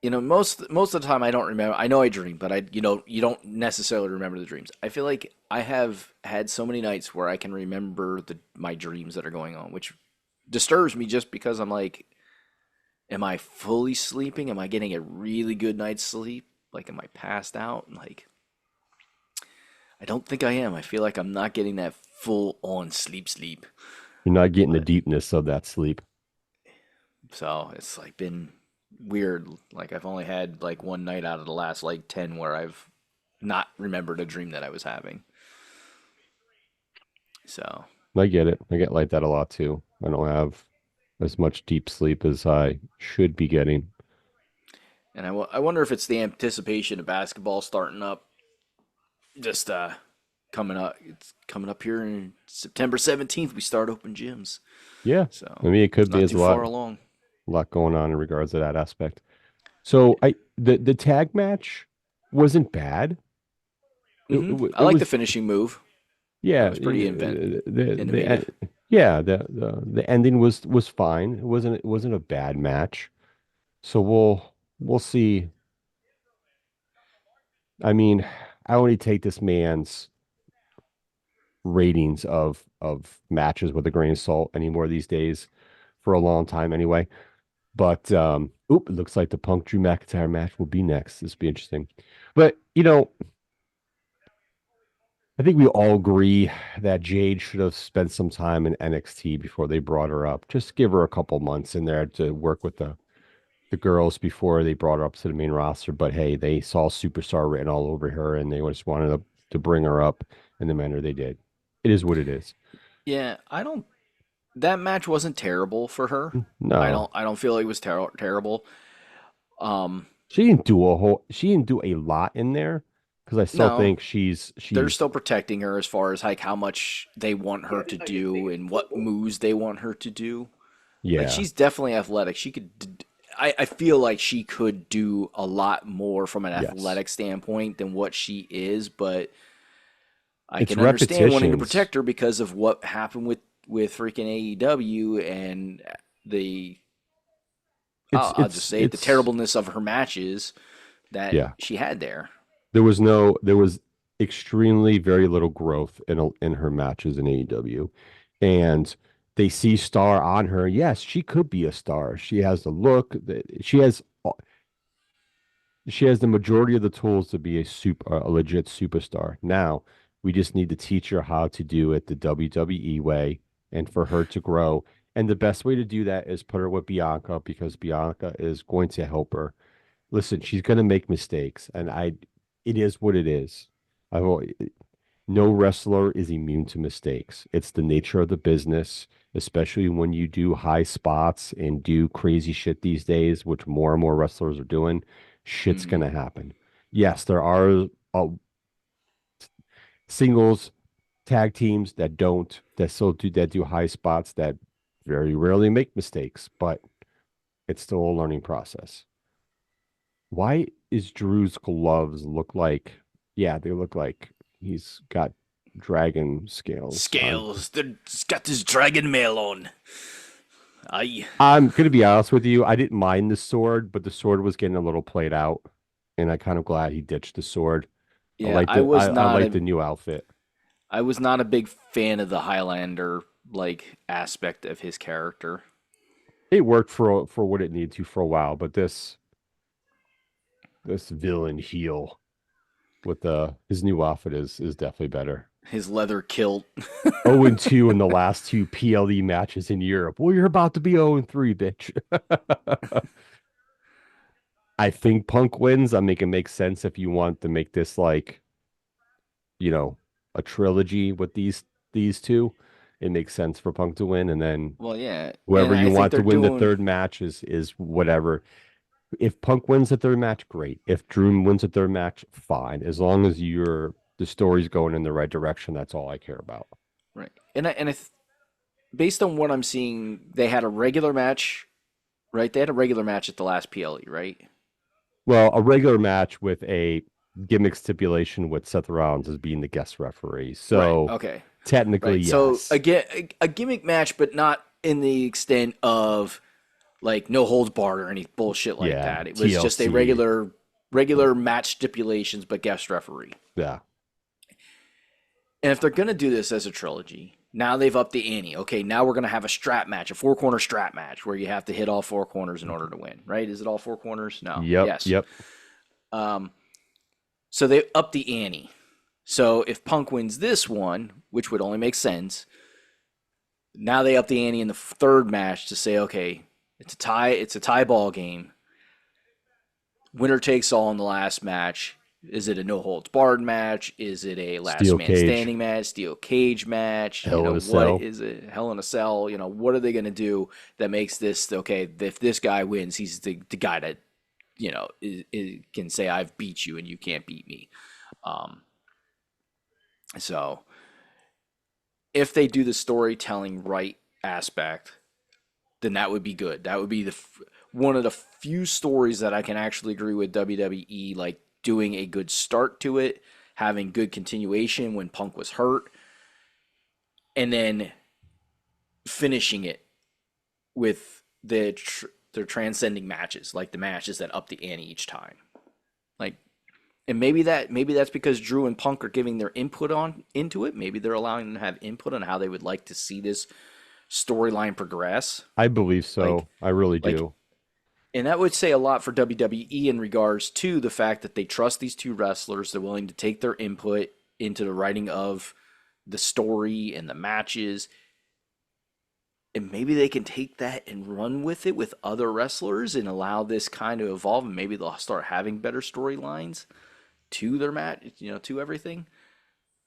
most of the time I don't remember. I know I dream, but you don't necessarily remember the dreams. I feel like I have had so many nights where I can remember my dreams that are going on, which disturbs me just because I'm like, am I fully sleeping? Am I getting a really good night's sleep? Like, am I passed out? Like, I don't think I am. I feel like I'm not getting that full on sleep. You're not getting the But deepness of that sleep. so it's like been weird. Like I've only had like one night out of the last like 10 where I've not remembered a dream that I was having. So, I get it. I get like that a lot too. I don't have as much deep sleep as I should be getting. and I wonder if it's the anticipation of basketball starting up. Just coming up. It's coming up here in September 17th. We start open gyms. Yeah. I So mean, it it's could be. not There's too a lot, far along. lot going on in regards to that aspect. So the tag match wasn't bad. It I like the was, finishing move. That yeah, was pretty innovative. yeah, the ending was fine. It wasn't a bad match. So we'll see. I mean, I only take this man's ratings of matches with a grain of salt anymore these days for a long time anyway. But it looks like the Punk Drew McIntyre match will be next. This will be interesting. But I think we all agree that Jade should have spent some time in NXT before they brought her up. Just give her a couple months in there to work with the girls before they brought her up to the main roster. But hey, they saw superstar written all over her and they just wanted to bring her up in the manner they did. It is what it is. Yeah, I don't. That match wasn't terrible for her. No, I don't feel like it was terrible. Um, she didn't do a lot in there because I still no, think she's they're she's still protecting her as far as like how much they want her to do and what moves they want her to do. Like yeah, she's definitely athletic. I feel like she could do a lot more from an yes. athletic standpoint than what she is, but I It's can understand wanting to repetitions. protect her because of what happened with freaking AEW and the It's I'll just it's say it, the it's terribleness of her matches that yeah. she had there. There was extremely very little growth in her matches in AEW. And they see star on her. Yes, she could be a star. She has the look, she has the majority of the tools to be a legit superstar. Now, we just need to teach her how to do it the WWE way and for her to grow. And the best way to do that is put her with Bianca because Bianca is going to help her. Listen, she's going to make mistakes, and it is what it is. I will, no wrestler is immune to mistakes. It's the nature of the business, especially when you do high spots and do crazy shit these days, which more and more wrestlers are doing. Shit's Hmm. going to happen. Yes, there are singles tag teams that do high spots that very rarely make mistakes, but it's still a learning process. Why is Drew's gloves look like? Yeah, they look like he's got dragon scales on. Scales, it's got this dragon mail on. I I'm gonna be honest with you. I didn't mind the sword, but the sword was getting a little played out, and I'm kind of glad he ditched the sword. I yeah, like the I like the new outfit. I was not a big fan of the Highlander like aspect of his character. It worked for what it needed to for a while, but this villain heel with the his new outfit is definitely better. His leather kilt. 0-2 in the last two PLE matches in Europe. Well, you're about to be 0-3, bitch. I think Punk wins. I make it make sense if you want to make this like, you know, a trilogy with these two. It makes sense for Punk to win, and then Well, yeah, and whoever you I think want to they're win the doing third match is whatever. If Punk wins the third match, great. If Drew wins the third match, fine. As long as the story's going in the right direction, that's all I care about. right, based on what I'm seeing, they had a regular match, right? They had a regular match at the last PLE, right? Well, a regular match with a gimmick stipulation with Seth Rollins as being the guest referee. Right. So Okay. technically, Right. So yes. again, a gimmick match, but not in the extent of like no holds barred or any bullshit like Yeah, that. It was just a TLC. regular match stipulations, but guest referee. Yeah. And if they're gonna do this as a trilogy, now they've upped the ante. Okay, now we're gonna have a strap match, a four corner strap match, where you have to hit all four corners in order to win. Right? Is it all four corners? No. Yep. Yes. Yep. Um, so they upped the ante. So if Punk wins this one, which would only make sense, now they up the ante in the third match to say, okay, it's a tie. It's a tie ball game. Winner takes all in the last match. Is it a no holds barred match? Is it a last Steel man cage. standing match? Steel cage match? Hell in a What cell. is it? Hell in a cell? What are they going to do that makes this okay? If this guy wins, he's the guy that can say I've beat you and you can't beat me. Um, so if they do the storytelling right aspect, then that would be good. That would be one of the few stories that I can actually agree with WWE, like doing a good start to it, having good continuation when Punk was hurt, and then finishing it with their transcending matches, like the matches that up the ante each time. Like, and maybe that's because Drew and Punk are giving their input on into it. Maybe they're allowing them to have input on how they would like to see this storyline progress. I believe Like so. I really like do. And that would say a lot for WWE in regards to the fact that they trust these two wrestlers. They're willing to take their input into the writing of the story and the matches. And maybe they can take that and run with it with other wrestlers and allow this kind of evolve. And maybe they'll start having better storylines to their match, to everything,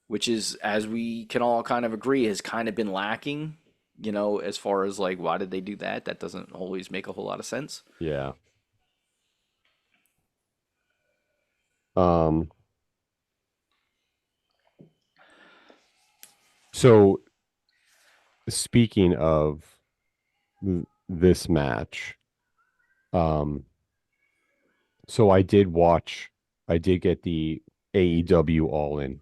which is, as we can all kind of agree, has kind of been lacking, as far as like, why did they do that? That doesn't always make a whole lot of sense. Yeah. Um, so speaking of this match, um, so I did get the AEW All In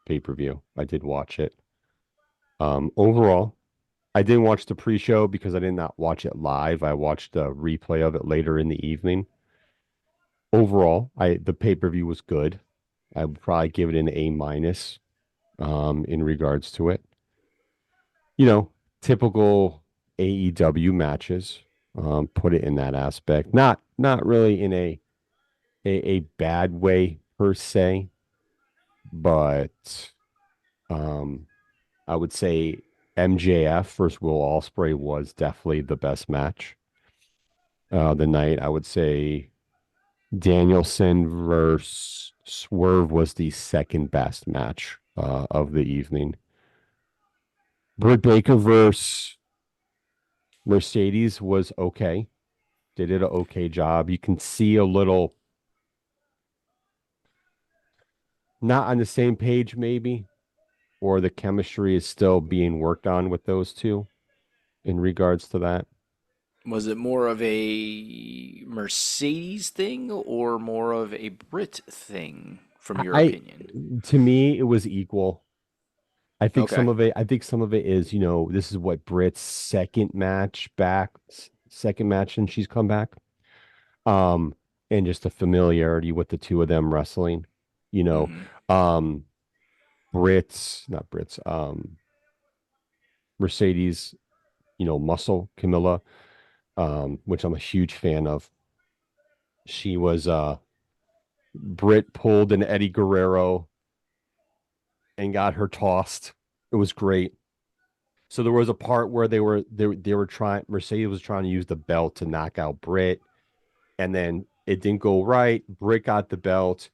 pay-per-view. I did watch it. Overall, I didn't watch the pre-show because I did not watch it live. I watched a replay of it later in the evening. Overall, the pay-per-view was good. I would probably give it an A minus in regards to it. You know, typical AEW matches. Put it in that aspect. Not really in a bad way per se, but um I would say MJF versus Will Ospreay was definitely the best match. The night I would say Danielson versus Swerve was the second best match of the evening. Britt Baker versus Mercedes was okay. They did an okay job. You can see a little not on the same page, maybe, or the chemistry is still being worked on with those two in regards to that. Was it more of a Mercedes thing or more of a Brit thing, from your I opinion? to me it was equal. Okay. I think some of it is, this is what Britt's second match and she's come back. Um, and just the familiarity with the two of them wrestling, you know. Hmm. Um, not Brits, Mercedes, Muscle Camilla, which I'm a huge fan of. She was Britt pulled an Eddie Guerrero and got her tossed. It was great. So there was a part where they were trying Mercedes was trying to use the belt to knock out Britt, and then It didn't go right. Britt got the belt,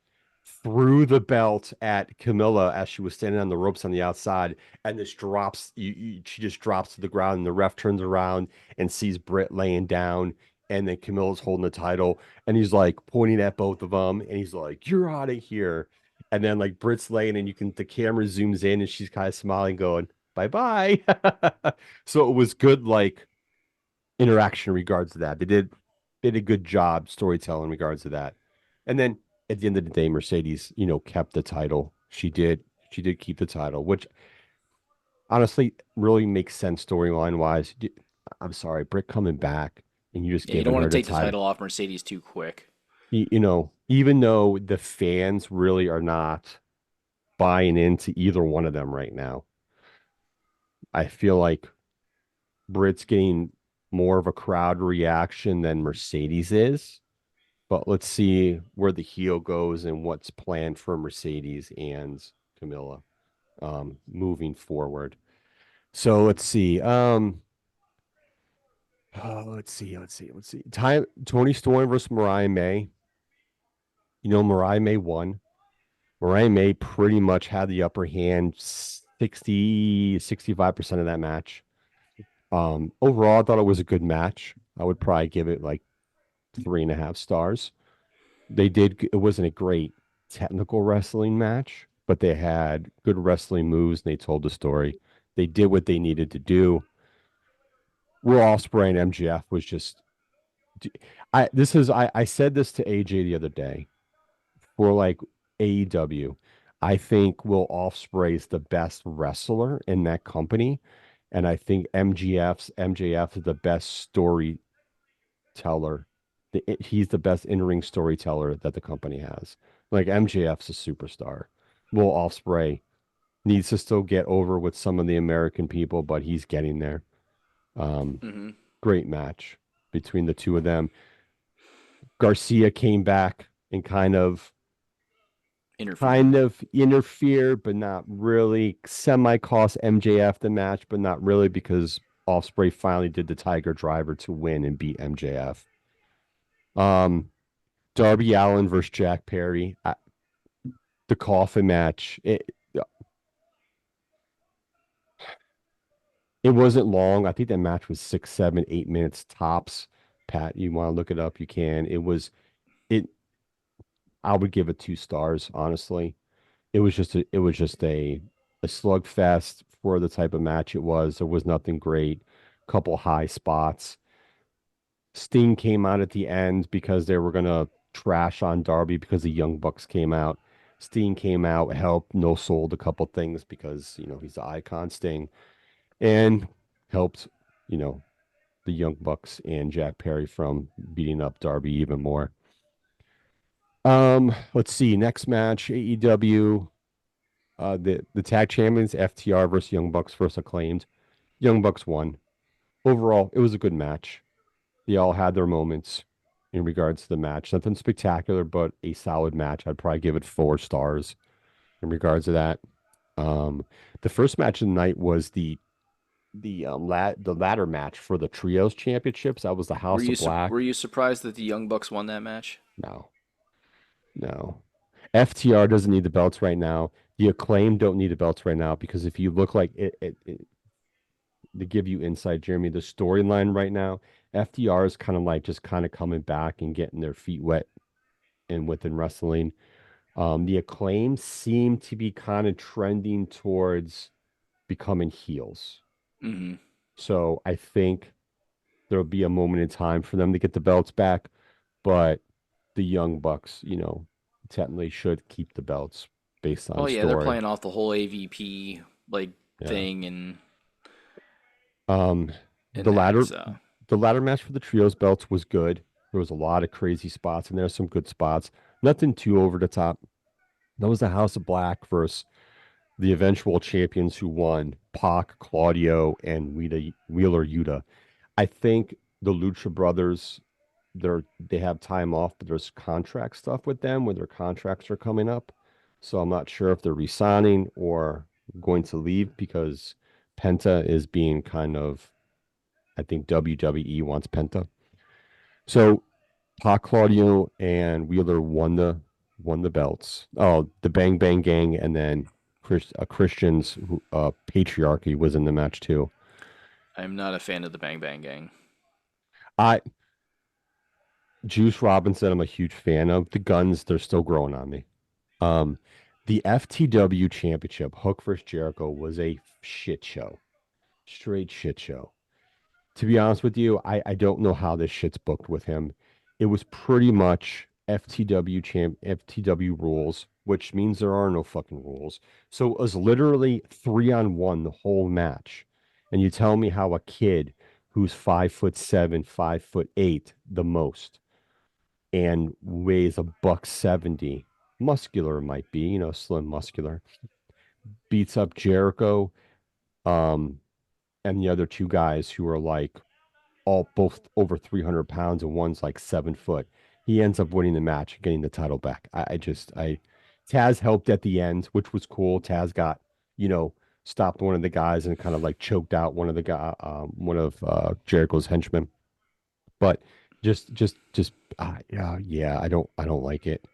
threw the belt at Camilla as she was standing on the ropes on the outside, and this drops. She just drops to the ground, and the ref turns around and sees Britt laying down, and then Camilla's holding the title, and he's like pointing at both of them, and he's like, "You're out of here." And then like Britt's laying, and the camera zooms in, and she's kind of smiling, going, "Bye bye." So it was good, like interaction in regards to that. They did a good job storytelling in regards to that. And then at the end of the day, Mercedes, kept the title. She did keep the title, which honestly really makes sense storyline wise. I'm sorry, Britt coming back and you just Yeah, you don't giving want her to the take the title. title off Mercedes too quick. Even though the fans really are not buying into either one of them right now, I feel like Britt's getting more of a crowd reaction than Mercedes is. But let's see where the heel goes and what's planned for Mercedes and Camilla moving forward. So let's see. Let's see. Tony Storm versus Mariah May. Mariah May won. Mariah May pretty much had the upper hand 65% of that match. Overall, I thought it was a good match. I would probably give it like 3.5 stars. It wasn't a great technical wrestling match, but they had good wrestling moves and they told the story. They did what they needed to do. Will Ospreay and MGF was just I said this to AJ the other day for like AEW. I think Will Ospreay is the best wrestler in that company, and I think MJF is the best storyteller. He's the best in-ring storyteller that the company has. Like MJF's a superstar. Will Ospreay needs to still get over with some of the American people, but he's getting there. Um, Hmm. Great match between the two of them. Garcia came back and Interfere. kind of interfered, but not really. Semi cost MJF the match, but not really because Ospreay finally did the Tiger Driver to win and beat MJF. Um, Darby Allin versus Jack Perry. The coffin match. It wasn't long. I think that match was 6, 7, 8 minutes tops. Pat, you want to look it up? You can. It. I would give it 2 stars, honestly. It was just a slugfest for the type of match it was. There was nothing great. Couple high spots. Sting came out at the end because they were gonna trash on Darby because the Young Bucks came out. Sting came out, helped, no sold a couple things because he's the icon Sting, and helped you know the Young Bucks and Jack Perry from beating up Darby even more. Let's see. Next match, AEW. The tag champions, FTR versus Young Bucks versus Acclaimed. Young Bucks won. Overall, it was a good match. They all had their moments in regards to the match. Nothing spectacular, but a solid match. I'd probably give it 4 stars in regards to that. Um, the first match of the night was the ladder match for the trios championships. That was the Were House you of Black. were you surprised that the Young Bucks won that match? No, no. FTR doesn't need the belts right now. The Acclaim don't need the belts right now because if you look like to give you insight, Jeremy, the storyline right now, FTR is kind of like just kind of coming back and getting their feet wet and within wrestling. The Acclaim seem to be kind of trending towards becoming heels. Hmm. So I think there'll be a moment in time for them to get the belts back, but the Young Bucks, technically should keep the belts based on Well, yeah, they're story. playing off the whole AVP like Yeah. thing and Um, in the that. ladder, So the ladder match for the trios belts was good. There was a lot of crazy spots, and there's some good spots. Nothing too over the top. That was the House of Black versus the eventual champions who won, Pac, Claudio, and Wheeler Yuta. I think the Lucha Brothers, they have time off, but there's contract stuff with them where their contracts are coming up. So I'm not sure if they're resigning or going to leave because Penta is being kind of, I think WWE wants Penta. So Pac, Claudio, and Wheeler won the belts. Oh, the Bang Bang Gang, and then Christian's patriarchy was in the match too. I'm not a fan of the Bang Bang Gang. I Juice Robinson, I'm a huge fan of. The Guns, they're still growing on me. Um, the FTW Championship, Hook vs Jericho, was a shit show, straight shit show. To be honest with you, I don't know how this shit's booked with him. It was pretty much FTW rules, which means there are no fucking rules. So it was literally 3-on-1 the whole match. And you tell me how a kid who's 5'7", 5'8", the most, and weighs a buck 70, muscular might be, slim muscular, beats up Jericho, um, and the other two guys who are like all both over 300 pounds and one's like 7 foot. He ends up winning the match and getting the title back. Taz helped at the end, which was cool. Taz got, you know, stopped one of the guys and kind of like choked out one of Jericho's henchmen. But yeah, I don't like it.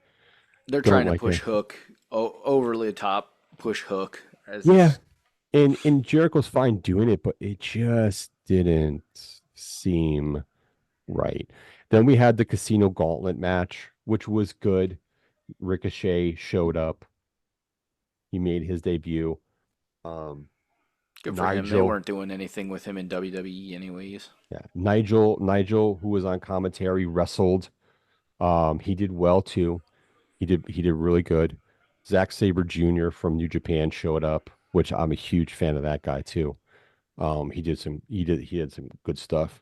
They're Don't trying to like push it. Hook overly the top, push Hook Yeah, as and Jericho's fine doing it, but it just didn't seem right. Then we had the Casino Gauntlet match, which was good. Ricochet showed up. He made his debut. Um, good for him. They Nigel, weren't doing anything with him in WWE anyways. yeah, Nigel, who was on commentary, wrestled. He did well too. He did really good. Zack Sabre Jr. from New Japan showed up, which I'm a huge fan of that guy too. He did some good stuff.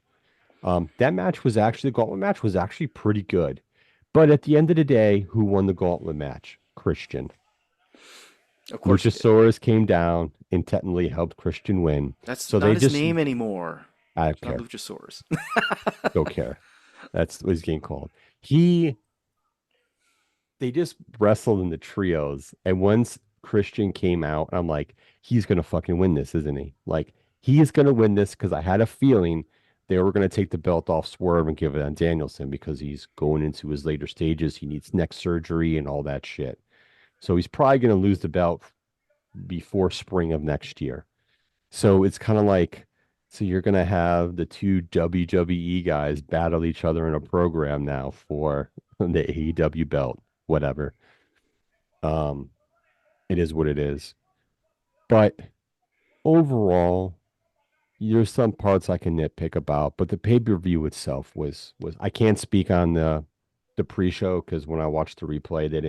That match was actually the gauntlet match was actually pretty good. But at the end of the day, who won the gauntlet match? Christian. Of course he did. Luchasaurus came down and technically helped Christian win. That's So not they his just, name anymore. I don't It's not care. Luchasaurus. Don't care. That's what his game called. He, they just wrestled in the trios. And once Christian came out, I'm like, he's going to fucking win this, isn't he? Like, he is going to win this because I had a feeling they were going to take the belt off Swerve and give it on Danielson because he's going into his later stages. He needs neck surgery and all that shit. So he's probably going to lose the belt before spring of next year. So it's kind of like, so you're going to have the two WWE guys battle each other in a program now for the AEW belt, whatever. Um, it is what it is. But overall, there's some parts I can nitpick about, but the pay-per-view itself was I can't speak on the pre-show because when I watched the replay, they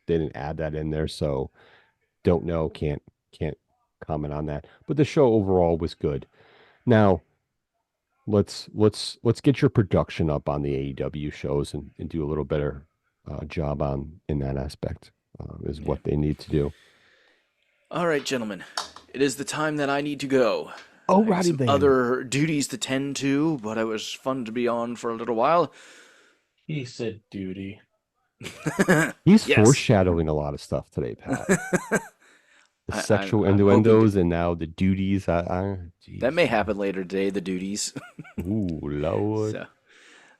didn't add that in there, so don't know, can't comment on that. But the show overall was good. Now, let's get your production up on the AEW shows and do a little better job on in that aspect is Yeah. what they need to do. All right, gentlemen. It is the time that I need to go. I got Alrighty some then. other duties to tend to, but it was fun to be on for a little while. He said duty. He's Yes. foreshadowing a lot of stuff today, Pat. The sexual I'm hoping to. innuendos and now the duties. That Jeez. may happen later today, the duties. Ooh, Lord. so,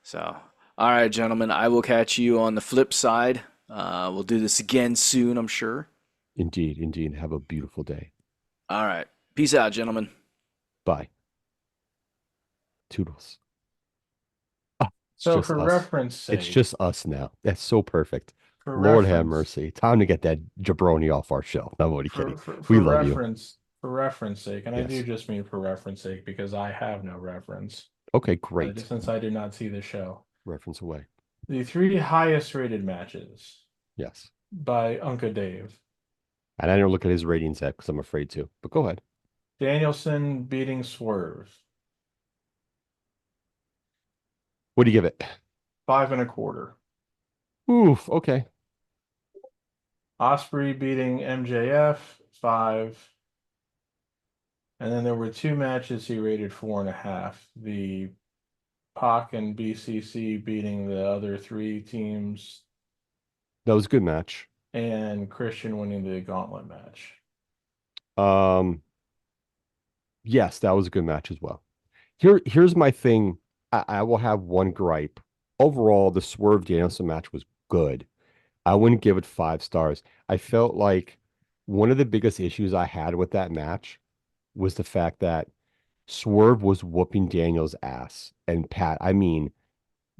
so, all right, gentlemen. I will catch you on the flip side. We'll do this again soon, I'm sure. Indeed, indeed. Have a beautiful day. All right. Peace out, gentlemen. Bye. Toodles. Oh, it's So just for us. reference It's sake, just us now. That's so perfect. for Lord have reference, mercy. Time to get that jabroni off our shelf. I'm only kidding. We for love you. reference sake, and I do Yes. just mean for reference sake because I have no reference, Okay, great. since I do not see the show. Reference away. The three highest rated matches Yes. by Uncle Dave. And I don't look at his ratings yet because I'm afraid to. But go ahead. Danielson beating Swerve, What do you give it? 5.25. Oof. Okay. Osprey beating MJF, 5. And then there were two matches he rated 4.5. The Pac and BCC beating the other three teams, That was a good match. and Christian winning the gauntlet match. Um, yes, that was a good match as well. Here's my thing. I will have one gripe overall, the Swerve Danielson match was good. I wouldn't give it 5 stars. I felt like one of the biggest issues I had with that match was the fact that Swerve was whooping Daniel's ass. And Pat, I mean,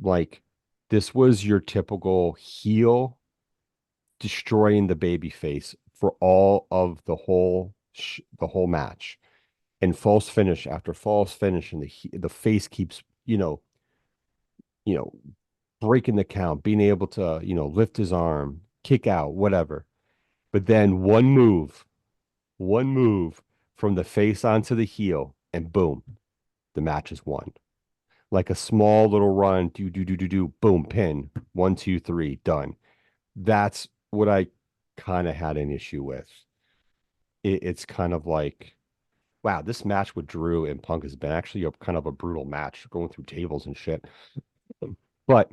like, this was your typical heel destroying the baby face for all of the whole match. And false finish after false finish, and the face keeps, you know, breaking the count, being able to, lift his arm, kick out, whatever. But then one move from the face onto the heel, and boom, the match is won. Like a small little run, do, boom, pin, 1, 2, 3, done. That's what I kind of had an issue with. It's kind of like, wow, this match with Drew and Punk has been actually a kind of a brutal match, going through tables and shit. But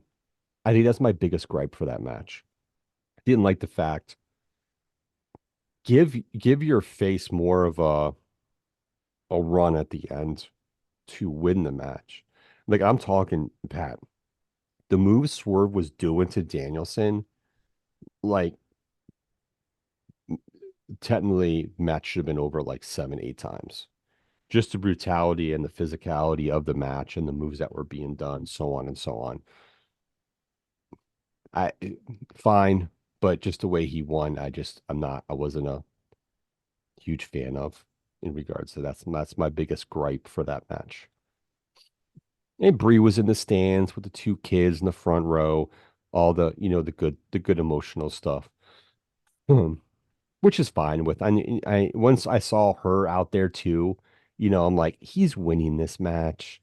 I think that's my biggest gripe for that match. I didn't like the fact, give your face more of a run at the end to win the match. Like, I'm talking, Pat, the move Swerve was doing to Danielson, like, technically match should have been over like 7, 8 times. Just the brutality and the physicality of the match and the moves that were being done, so on and so on. I fine, but just the way he won, I wasn't a huge fan of in regards to that's my biggest gripe for that match. And Bree was in the stands with the 2 kids in the front row, all the good emotional stuff. Hmm. Which is fine with I once I saw her out there too, I'm like, he's winning this match.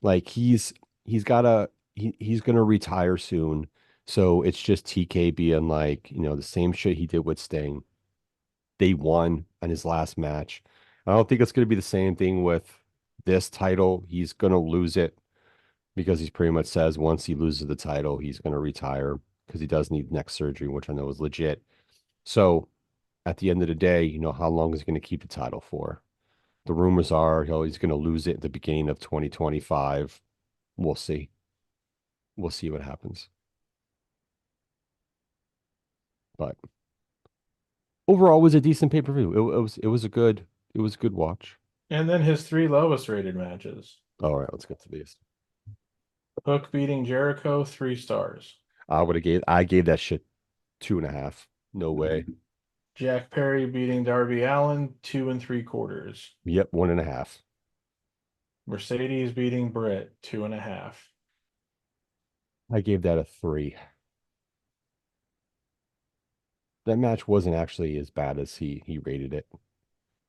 Like, he's gonna retire soon. So it's just TK being like, the same shit he did with Sting. They won on his last match. I don't think it's gonna be the same thing with this title. He's gonna lose it because he's pretty much says once he loses the title, he's gonna retire because he does need neck surgery, which I know is legit. So at the end of the day, how long is he going to keep the title for? The rumors are he's going to lose it at the beginning of 2025. We'll see. We'll see what happens. But overall, it was a decent pay-per-view. It was a good watch. And then his three lowest rated matches. All right, let's get to these. Hook beating Jericho, 3 stars. I gave that shit 2.5. No way. Jack Perry beating Darby Allin, 2 3/4. Yep, 1.5. Mercedes beating Britt, 2.5. I gave that a 3. That match wasn't actually as bad as he rated it.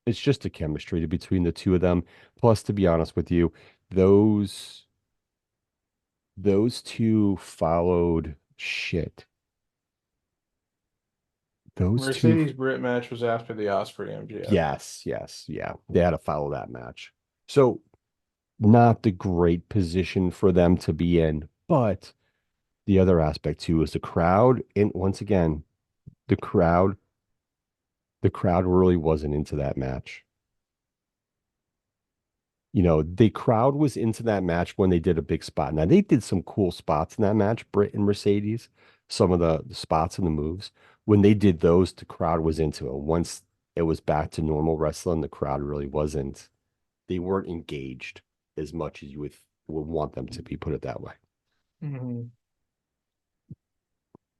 It's just a chemistry between the two of them. Plus, to be honest with you, those those two followed shit. Those two, Mercedes Britt match was after the Osprey MJF. yes, yeah. They had to follow that match. So, not the great position for them to be in, but the other aspect too is the crowd. And once again, the crowd, the crowd really wasn't into that match. The crowd was into that match when they did a big spot. Now they did some cool spots in that match, Britt and Mercedes, some of the spots and the moves. When they did those, the crowd was into it. Once it was back to normal wrestling, the crowd really wasn't, they weren't engaged as much as you would want them to be, put it that way. Mhm.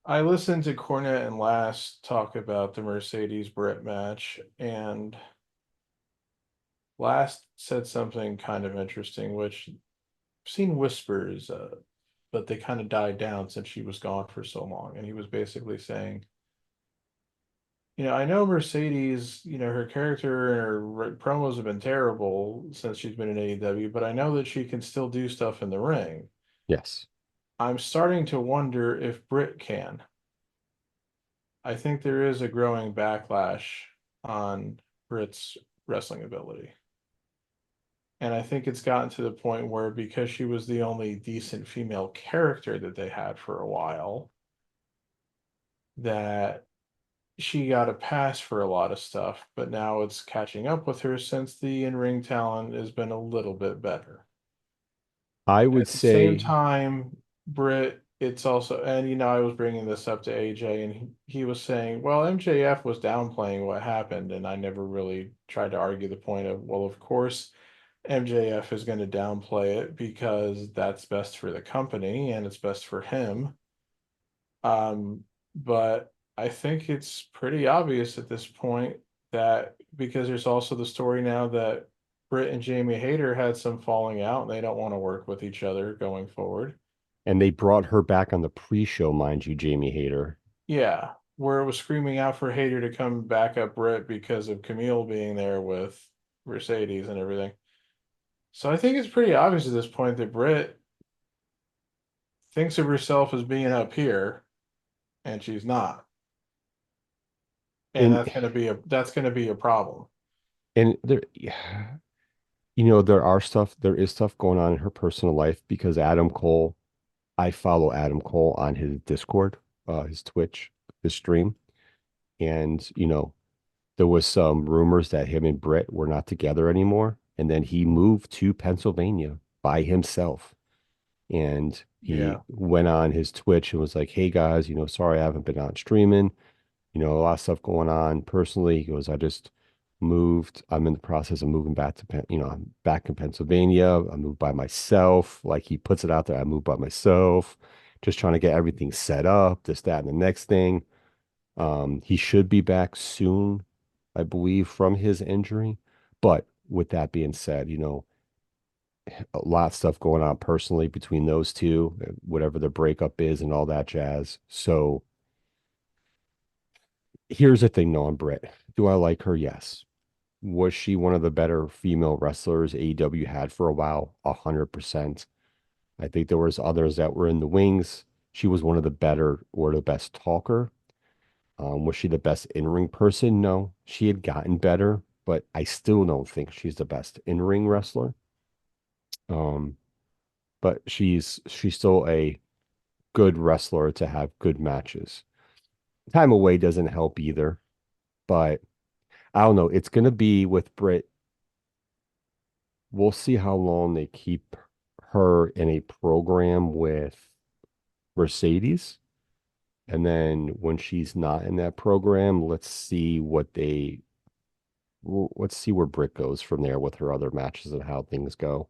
I listened to Cornette and Last talk about the Mercedes Britt match, and Last said something kind of interesting, which I've seen whispers, but they kind of died down since she was gone for so long. And he was basically saying, I know Mercedes, her character and her promos have been terrible since she's been in AEW, but I know that she can still do stuff in the ring. Yes. I'm starting to wonder if Britt can. I think there is a growing backlash on Britt's wrestling ability. And I think it's gotten to the point where because she was the only decent female character that they had for a while, that she got a pass for a lot of stuff, but now it's catching up with her since the in-ring talent has been a little bit better. I would At the same say, time, Britt, it's also, and I was bringing this up to AJ, and he was saying, well, MJF was downplaying what happened, and I never really tried to argue the point of, well, of course, MJF is going to downplay it because that's best for the company and it's best for him. But I think it's pretty obvious at this point that because there's also the story now that Britt and Jamie Hayter had some falling out and they don't want to work with each other going forward. And they brought her back on the pre-show, mind you, Jamie Hayter. Yeah, where it was screaming out for Hayter to come back up Britt because of Camille being there with Mercedes and everything. So I think it's pretty obvious at this point that Britt thinks of herself as being up here and she's not. And And that's gonna be a problem. there, there is stuff going on in her personal life because Adam Cole, I follow Adam Cole on his Discord, his Twitch, his stream, and there was some rumors that him and Britt were not together anymore, and then he moved to Pennsylvania by himself, and he Yeah. went on his Twitch and was like, "Hey guys, sorry I haven't been on streaming. A lot of stuff going on personally." He goes, "I just moved. I'm in the process of moving back to I'm back in Pennsylvania. I moved by myself." Like he puts it out there, "I moved by myself, just trying to get everything set up, this, that, and the next thing." He should be back soon, I believe, from his injury. But with that being said, a lot of stuff going on personally between those two, whatever the breakup is and all that jazz. So here's the thing, though, on Britt. Do I like her? Yes. Was she one of the better female wrestlers AEW had for a while? 100%. I think there was others that were in the wings. She was one of the better or the best talker. Was she the best in-ring person? No. She had gotten better, but I still don't think she's the best in-ring wrestler. Um, but she's still a good wrestler to have good matches. Time away doesn't help either, but I don't know. It's gonna be with Britt. We'll see how long they keep her in a program with Mercedes. And then when she's not in that program, let's see where Britt goes from there with her other matches and how things go.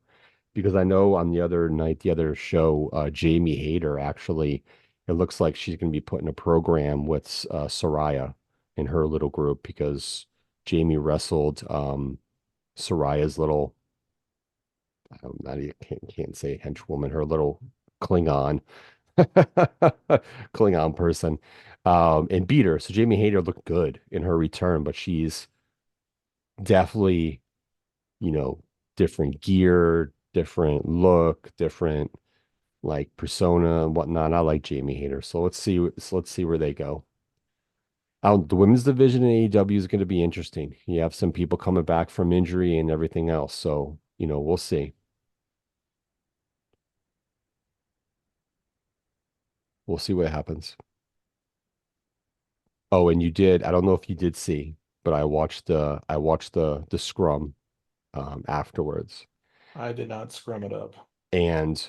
Because I know on the other night, the other show, Jamie Hayter actually, it looks like she's going to be put in a program with Soraya in her little group because Jamie wrestled Soraya's little, I don't know, can't say henchwoman, her little Klingon, Klingon person, and beat her. So Jamie Hayter looked good in her return, but she's definitely you know, different gear, different look, different like persona and whatnot. I like Jamie Hayter. So let's see where they go. The women's division in AEW is going to be interesting. You have some people coming back from injury and everything else. So, we'll see. We'll see what happens. Oh, and I don't know if you did see, but I watched the scrum afterwards. I did not scrum it up. And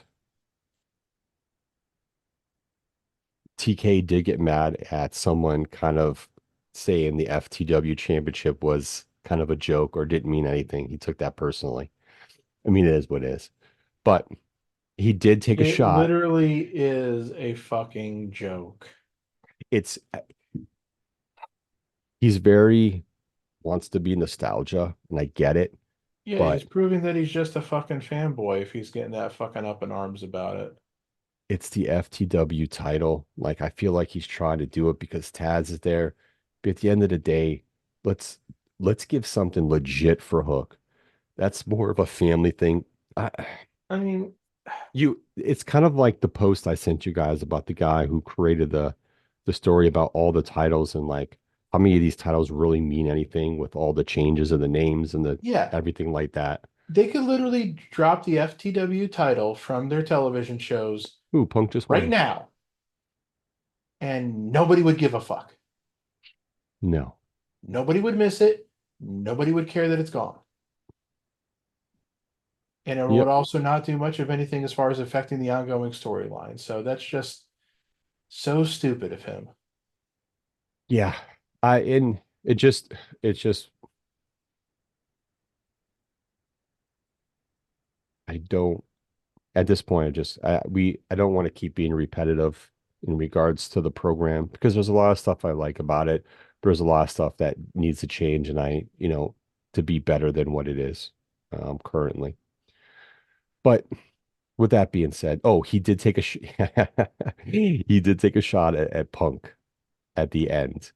TK did get mad at someone kind of saying the FTW championship was kind of a joke or didn't mean anything. He took that personally. I mean, it is what it is. But he did take a It shot. literally is a fucking joke. It's he's very wants to be nostalgia, and I get it, Yeah, but he's proving that he's just a fucking fanboy if he's getting that fucking up in arms about it. it's the FTW title. Like I feel like he's trying to do it because Taz is there. But at the end of the day, let's let's give something legit for Hook. That's more of a family thing. I, I mean, it's kind of like the post I sent you guys about the guy who created the story about all the titles and like how many of these titles really mean anything with all the changes of the names and the yeah, everything like that. they could literally drop the FTW title from their television shows Ooh, Punk just right won. now, and nobody would give a fuck. No. Nobody would miss it. Nobody would care that it's gone. and it would Yep. also not do much of anything as far as affecting the ongoing storyline. So that's just so stupid of him. Yeah. And it just I don't at this point I don't want to keep being repetitive in regards to the program because there's a lot of stuff I like about it. There's a lot of stuff that needs to change and to be better than what it is currently. But with that being said, oh, he did take a he did take a shot at Punk at the end.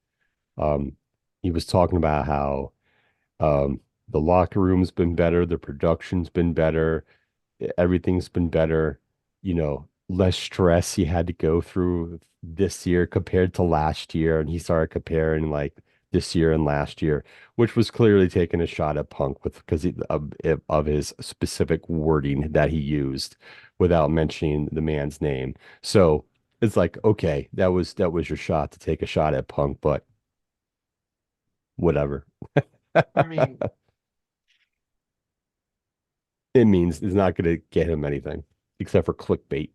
Um, he was talking about how um, the locker room's been better, the production's been better, everything's been better, less stress he had to go through this year compared to last year. And he started comparing like this year and last year, which was clearly taking a shot at Punk with because of his specific wording that he used without mentioning the man's name. So it's like, okay, that was your shot to take a shot at Punk, but whatever. I mean, It means it's not going to get him anything except for clickbait.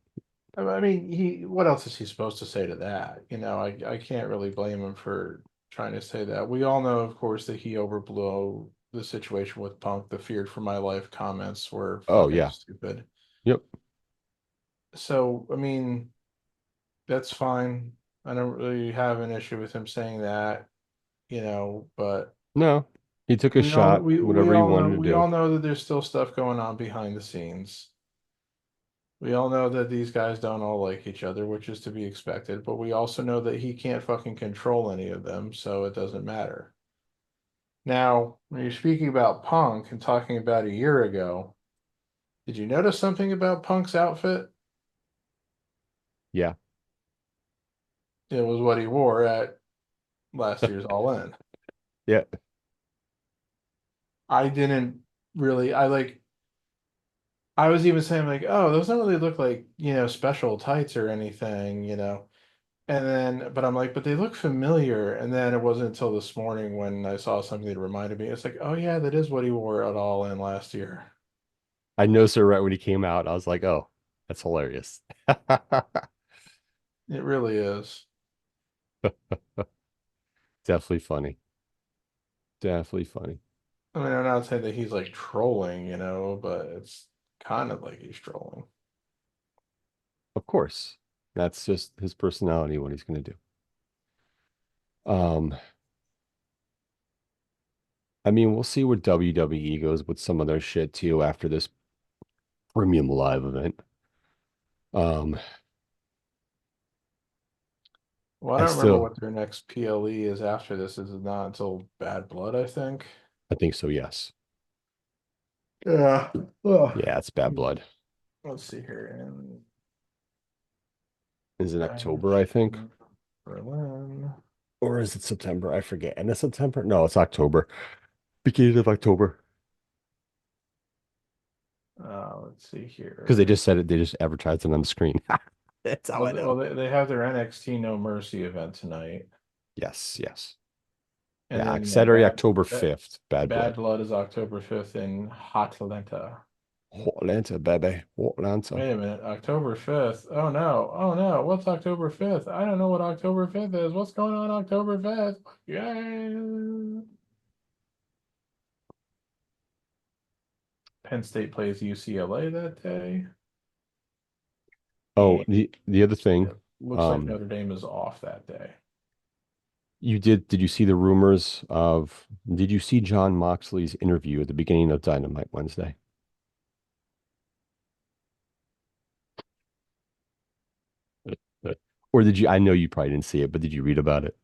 he what else is he supposed to say to that? I can't really blame him for trying to say that. We all know, of course, that he overblew the situation with Punk. The feared for my life comments were Oh fucking yeah. stupid. Yep. So, that's fine. I don't really have an issue with him saying that, but No, he took a we all shot, we whatever he all know wanted to we do. all know that there's still stuff going on behind the scenes. We all know that these guys don't all like each other, which is to be expected, but we also know that he can't fucking control any of them, so it doesn't matter. Now, when you're speaking about Punk and talking about a year ago, did you notice something about Punk's outfit? Yeah. It was what he wore at last year's All In. Yeah. I didn't really, I was even saying, like, oh, those don't really look like, special tights or anything. And then, but I'm like, but they look familiar. And then it wasn't until this morning when I saw something that reminded me. It's like, oh yeah, that is what he wore at All In last year. I noticed it right when he came out. I was like, oh, that's hilarious. It really is. Definitely funny. Definitely funny. I'm not saying that he's like trolling, but it's kind of like he's trolling. Of course. That's just his personality, what he's going to do. Um, I mean, we'll see where WWE goes with some of their shit too after this premium live event. Um, Well, I I don't remember still, what their next PLE is after this. This is not until Bad Blood, I think. I think so, yes. Yeah. Ugh. Yeah, it's Bad Blood. Let's see here. And Is it October, I think? Action, Berlin. Or is it September? I forget. And it's September? No, it's October. Beginning of October. Let's see Because they here. just said it, they just advertised it on the screen. That's how Well, I they, well, know. they have their NXT No Mercy event tonight, Yes, yes. and Yeah, then Saturday, October Bad 5th, Bad Bad Blood. Blood is October 5th in Atlanta. Atlanta, baby. Atlanta. Wait a minute, October 5th. Oh no, oh no, what's October 5th? I don't know what October 5th is. What's going on October 5th? Yeah. Penn State plays UCLA that day, Oh, and the other thing, it looks like um, Notre Dame is off that day. did you see the rumors of did you see John Moxley's interview at the beginning of Dynamite Wednesday? Or did you I know you probably didn't see it, but did you read about it?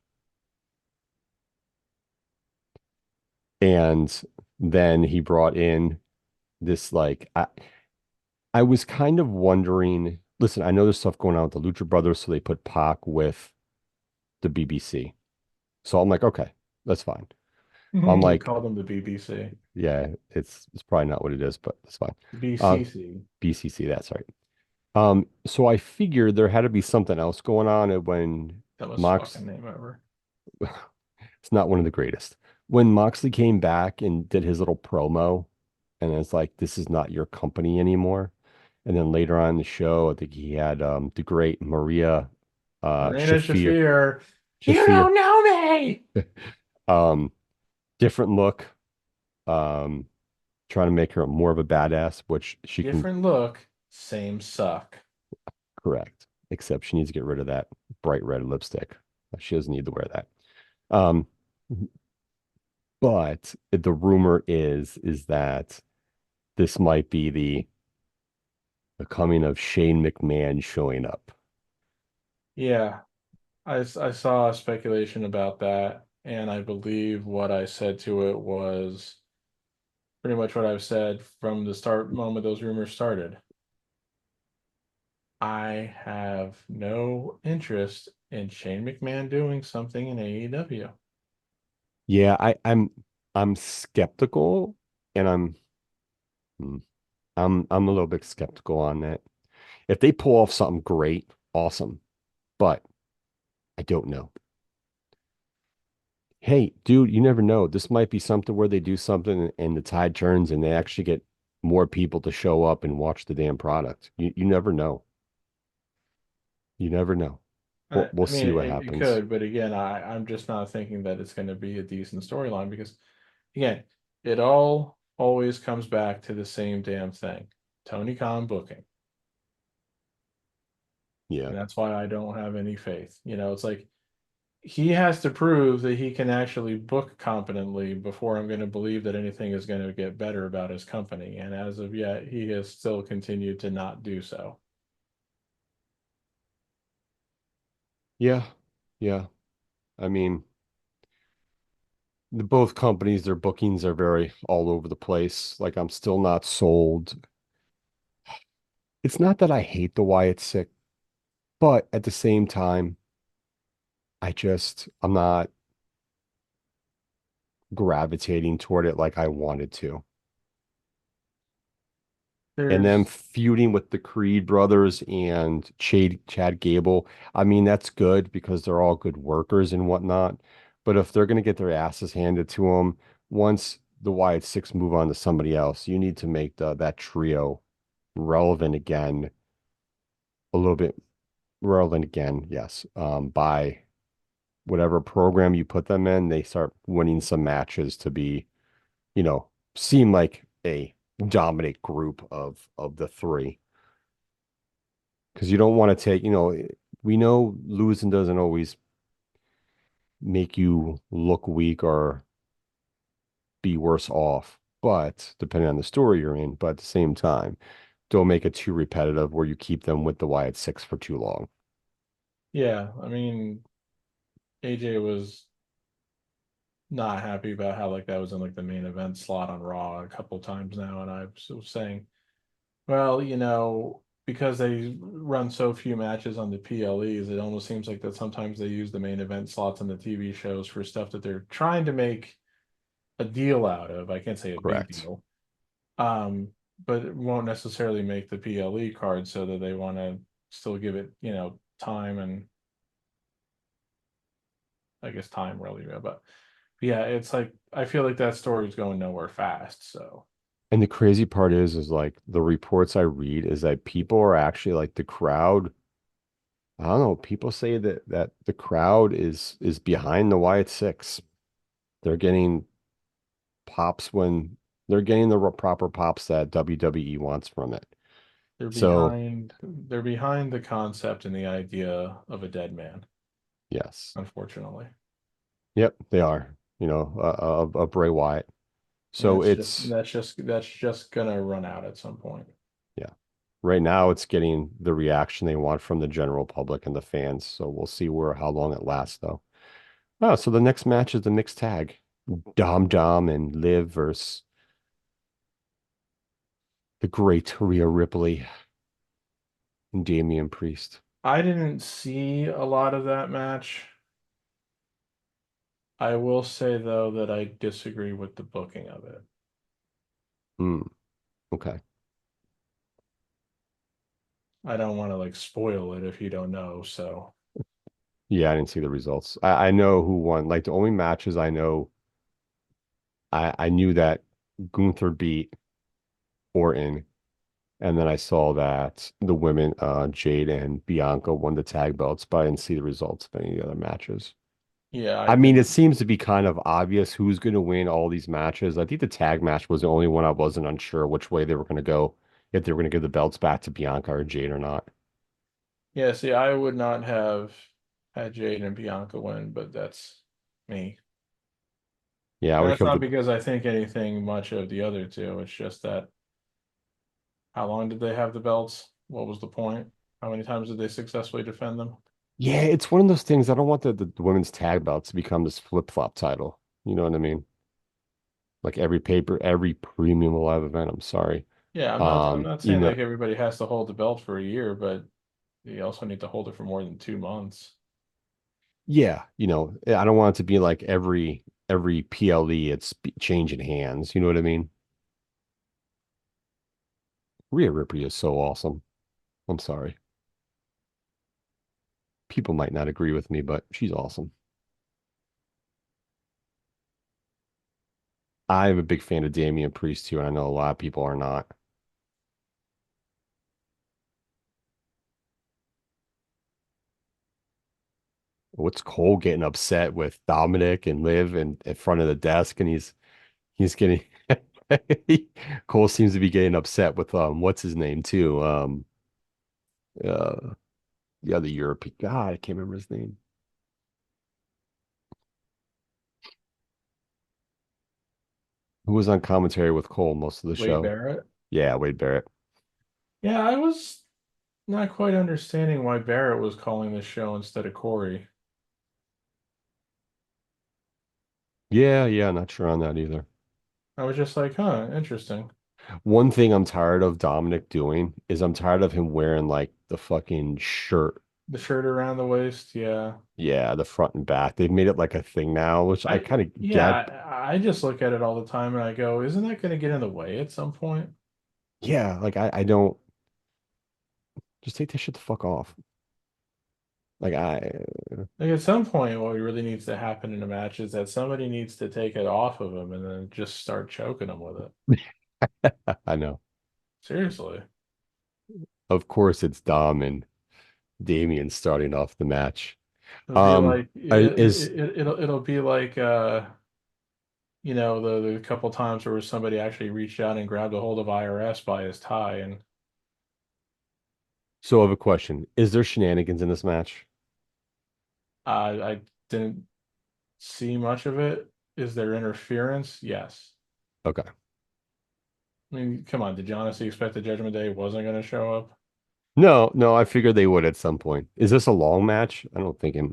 And then he brought in this I was kind of wondering, listen, I know there's stuff going on with the Lucha Brothers, so they put Pac with the BBC. So I'm like, okay, that's fine. I'm You like, call them the BBC, yeah, it's probably not what it is, but it's fine. Uh, BCC. BCC, that's right. So I figured there had to be something else going on and when Dumbest Mox fucking name ever. it's not one of the greatest. When Moxley came back and did his little promo and it's like this is not your company anymore. And then later on in the show, I think he had the great Maria Marina Shafir Shafir, you Shafir don't know me. um different look, um trying to make her more of a badass, which she can. Different look, same suck. Correct. Except she needs to get rid of that bright red lipstick. She doesn't need to wear that. Um, but the rumor is that this might be the coming of Shane McMahon showing up. Yeah, I saw a speculation about that, and I believe what I said to it was pretty much what I've said from the start moment those rumors started. I have no interest in Shane McMahon doing something in AEW. Yeah, I'm skeptical, and hmm, I'm a little bit skeptical on that. If they pull off something great, awesome. But I don't know. Hey, dude, you never know. This might be something where they do something and the tide turns and they actually get more people to show up and watch the damn product. You never know. You never know. We'll I mean, see what it happens. could, but again, I'm just not thinking that it's going to be a decent storyline because, again, it all always comes back to the same damn thing. Tony Khan booking. Yeah. And that's why I don't have any faith. It's like he has to prove that he can actually book competently before I'm going to believe that anything is going to get better about his company. And as of yet, he has still continued to not do so. Yeah. Yeah. I mean, both companies, their bookings are very all over the place. Like I'm still not sold. It's not that I hate the Wyatt sick, but at the same time, I'm not gravitating toward it like I wanted to. And them There's feuding with the Creed brothers and Chad Gable. I mean, that's good because they're all good workers and whatnot. But if they're going to get their asses handed to them, once the Wyatt Six move on to somebody else, you need to make that trio relevant again, a little bit relevant again, yes. By whatever program you put them in, they start winning some matches to be, you know, seem like a dominant group of the three. Because you don't want to take, we know losing doesn't always make you look weak or be worse off, but depending on the story you're in, but at the same time, don't make it too repetitive where you keep them with the Wyatt Six for too long. Yeah, I mean, AJ was not happy about how like that was in like the main event slot on Raw a couple times now, and I was saying, well, because they run so few matches on the PLEs, it almost seems like that sometimes they use the main event slots on the TV shows for stuff that they're trying to make a deal out of. I can't say a big Correct. deal. Um, but it won't necessarily make the PLE card so that they want to still give it, time and I guess time really, but yeah, it's like I feel like that story is going nowhere fast. So And the crazy part is like the reports I read is that people are actually like the crowd. I don't know. People say that the crowd is behind the Wyatt Six. They're getting pops when they're getting the proper pops that WWE wants from it. So, they're behind the concept and the idea of a dead man, yes. unfortunately. Yep, they are, of Bray Wyatt. And So it's, that's just gonna run out at some point. yeah. Right now it's getting the reaction they want from the general public and the fans. So we'll see how long it lasts though. Oh, so the next match is the mixed tag. Dom and Liv versus the great Rhea Ripley and Damian Priest. I didn't see a lot of that match. I will say though that I disagree with the booking of it. Hmm. Okay. I don't want to like spoil it if you don't know, so Yeah, I didn't see the results. I know who won. Like the only matches I know, I knew that Gunther beat. Orton. And then I saw that the women, Jade and Bianca, won the tag belts, but I didn't see the results of any of the other matches. Yeah, I I mean, think it seems to be kind of obvious who's going to win all these matches. I think the tag match was the only one I wasn't unsure which way they were going to go, if they were going to give the belts back to Bianca or Jade or not. yeah, see, I would not have had Jade and Bianca win, but that's me. Yeah, I And would that's give not the because I think anything much of the other two. It's just that how long did they have the belts? What was the point? How many times did they successfully defend them? Yeah, it's one of those things. I don't want the women's tag belts to become this flip-flop title. You know what I mean? Like every paper, every premium live event. I'm sorry. Yeah, I'm not You saying know, like everybody has to hold the belt for a year, but you also need to hold it for more than 2 months. yeah, I don't want it to be like every PLE changing hands. You know what I mean? Rhea Ripley is so awesome. I'm sorry. People might not agree with me, but she's awesome. I'm a big fan of Damian Priest too, and I know a lot of people are not. What's Cole getting upset with Dominic and Liv in front of the desk, and he's getting Cole seems to be getting upset with what's his name too. Uh the other European God, I can't remember his name. Who was on commentary with Cole most of the Wade show? Barrett? Yeah, Wade Barrett. Yeah, I was not quite understanding why Barrett was calling this show instead of Corey. Yeah, yeah, not sure on that either. I was just like, huh, interesting. One thing I'm tired of Dominic doing is I'm tired of him wearing like the fucking shirt. The shirt around the waist, yeah. Yeah, the front and back. They've made it like a thing now, which I kind of Yeah, get. I just look at it all the time and I go, isn't that going to get in the way at some point? Yeah, like I don't just take this shit the fuck off. Like Like at some point, what really needs to happen in a match is that somebody needs to take it off of him and then just start choking him with it. I know. Seriously. Of course it's Dom and Damian starting off the match. It'll be like Is it'll be like the couple times where somebody actually reached out and grabbed a hold of IRS by his tie and so I have a question. Is there shenanigans in this match? I didn't see much of it. Is there interference? Yes. Okay. I mean, come on, did you honestly expect the Judgment Day wasn't going to show up? No, no, I figured they would at some point. Is this a long match? I don't think it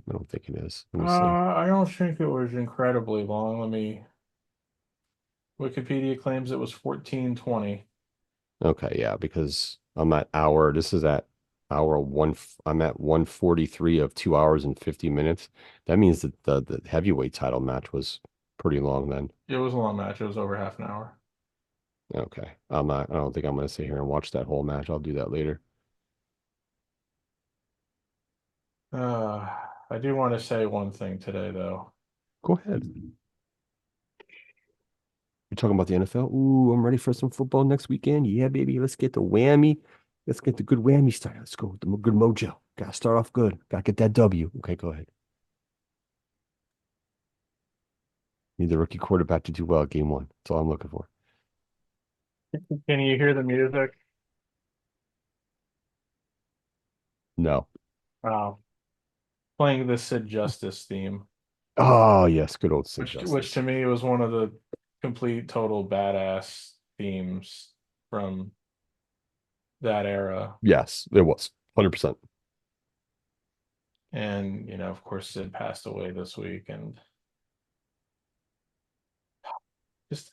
is. Let me see. I don't think it was incredibly long. Let me. Wikipedia claims it was 14:20. Okay, yeah, because I'm at hour. This is at hour one. I'm at 143 of 2 hours and 50 minutes. That means that the heavyweight title match was pretty long then. It was a long match. It was over half an hour. Okay. I don't think I'm gonna sit here and watch that whole match. I'll do that later. Uh, I do want to say one thing today, though. Go ahead. You're talking about the NFL? Ooh, I'm ready for some football next weekend. Yeah, baby. Let's get the whammy. Let's get the good whammy start. Let's go with the good mojo. Gotta start off good. Gotta get that W. Okay, go ahead. Need the rookie quarterback to do well game one. That's all I'm looking for. Can you hear the music? No. Uh, Playing the Sid Justice theme, Oh, yes. Good old Sid which to Justice. me was one of the complete total badass themes from that era. Yes, it was. 100%. And, of course, Sid passed away this week. And just,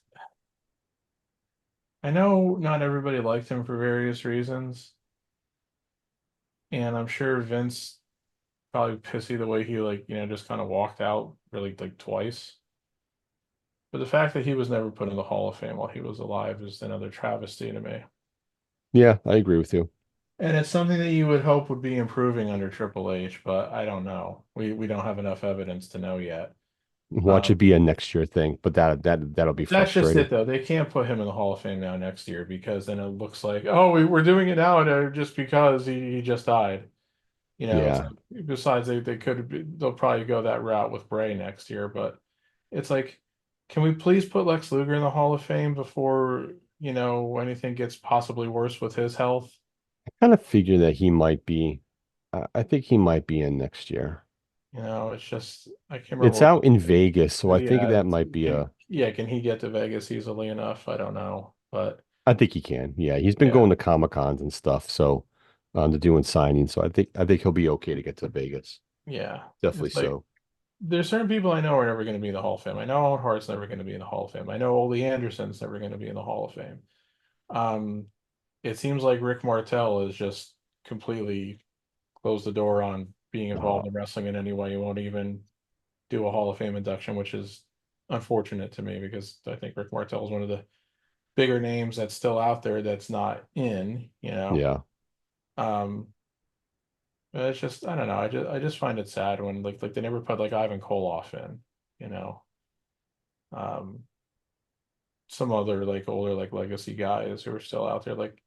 I know not everybody liked him for various reasons. And I'm sure Vince probably pissy the way he, like, just kind of walked out really like twice. But the fact that he was never put in the Hall of Fame while he was alive is another travesty to me. Yeah, I agree with you. And it's something that you would hope would be improving under Triple H, but I don't know. We don't have enough evidence to know yet. Watch it Um, be a next year thing, but that'll be that's just frustrating. it, though. They can't put him in the Hall of Fame now next year because then it looks like, oh, we're doing it now just because he just died. It's Yeah, like, besides they'll probably go that route with Bray next year, but it's like, can we please put Lex Luger in the Hall of Fame before, anything gets possibly worse with his health? I kind of figure that he might be. I think he might be in next year. It's just I can't remember It's what out in Vegas, so I think yeah, that might be a. can he get to Vegas easily enough? I don't know. But I think he can. Yeah, he's been yeah, going to Comic Cons and stuff, so they're doing signings. So I think he'll be okay to get to Vegas. yeah. Definitely It's like so. there's certain people I know are never going to be in the Hall of Fame. I know Owen Hart's never going to be in the Hall of Fame. I know Ole Anderson's never going to be in the Hall of Fame. Um, it seems like Rick Martel is just completely closed the door on being Uh, involved in wrestling in any way. He won't even do a Hall of Fame induction, which is unfortunate to me because I think Rick Martel is one of the bigger names that's still out there that's not in. yeah. Um, it's just I don't know. I just find it sad when like they never put like Ivan Koloff in, you know. Um, some other like older like legacy guys who are still out there. Like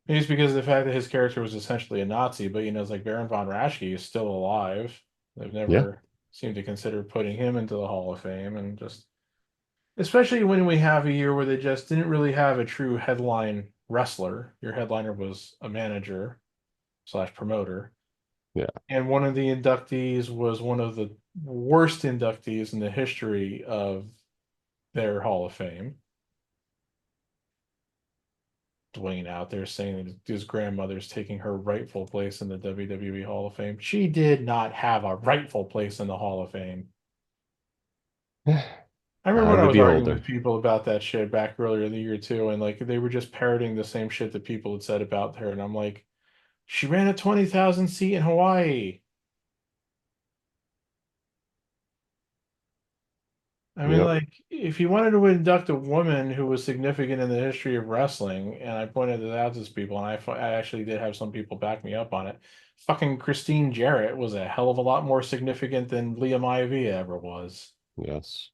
maybe it's because of the fact that his character was essentially a Nazi, but it's like Baron von Raschke is still alive. They've Yeah. never seemed to consider putting him into the Hall of Fame, and just especially when we have a year where they just didn't really have a true headline wrestler. Your headliner was a manager slash promoter. Yeah. And one of the inductees was one of the worst inductees in the history of their Hall of Fame. Dwayne out there saying that his grandmother's taking her rightful place in the WWE Hall of Fame. She did not have a rightful place in the Hall of Fame. I remember Eye when of I the was arguing with beholder. people about that shit back earlier in the year too, and like they were just parroting the same shit that people had said about her, and I'm like, she ran a 20,000 seat in Hawaii. I mean, Yep. like, if you wanted to induct a woman who was significant in the history of wrestling, and I pointed it out to these people, and I actually did have some people back me up on it. Fucking Christine Jarrett was a hell of a lot more significant than Leah Maivia ever was. Yes.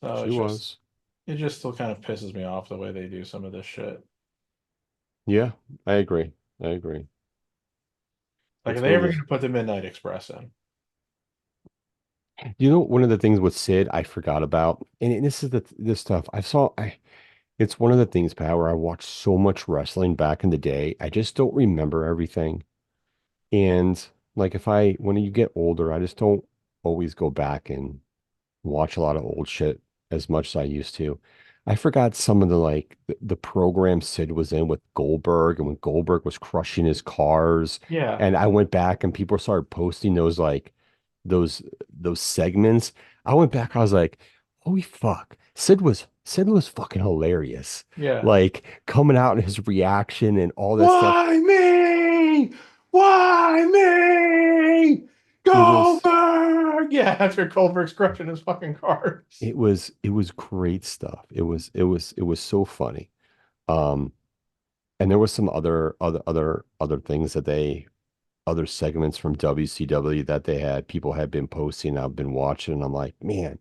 So She was. it just still kind of pisses me off the way they do some of this shit. Yeah, I agree. I agree. Like, are It's they one of ever going those. to put the Midnight Express in? One of the things with Sid I forgot about, and this is this stuff I saw. It's one of the things, Pat, where I watched so much wrestling back in the day. I just don't remember everything. And like when you get older, I just don't always go back and watch a lot of old shit as much as I used to. I forgot some of the programs Sid was in with Goldberg and when Goldberg was crushing his cars. Yeah, And I went back and people started posting those those segments. I went back, I was like, holy fuck. Sid was fucking hilarious. yeah. Like coming out and his reaction and all that stuff. Why me? Why me? It was Goldberg! Yeah, after Goldberg's crushing his fucking cars. it was great stuff. It was so funny. Um, and there was some other things other segments from WCW that people had been posting. I've been watching, and I'm like, man,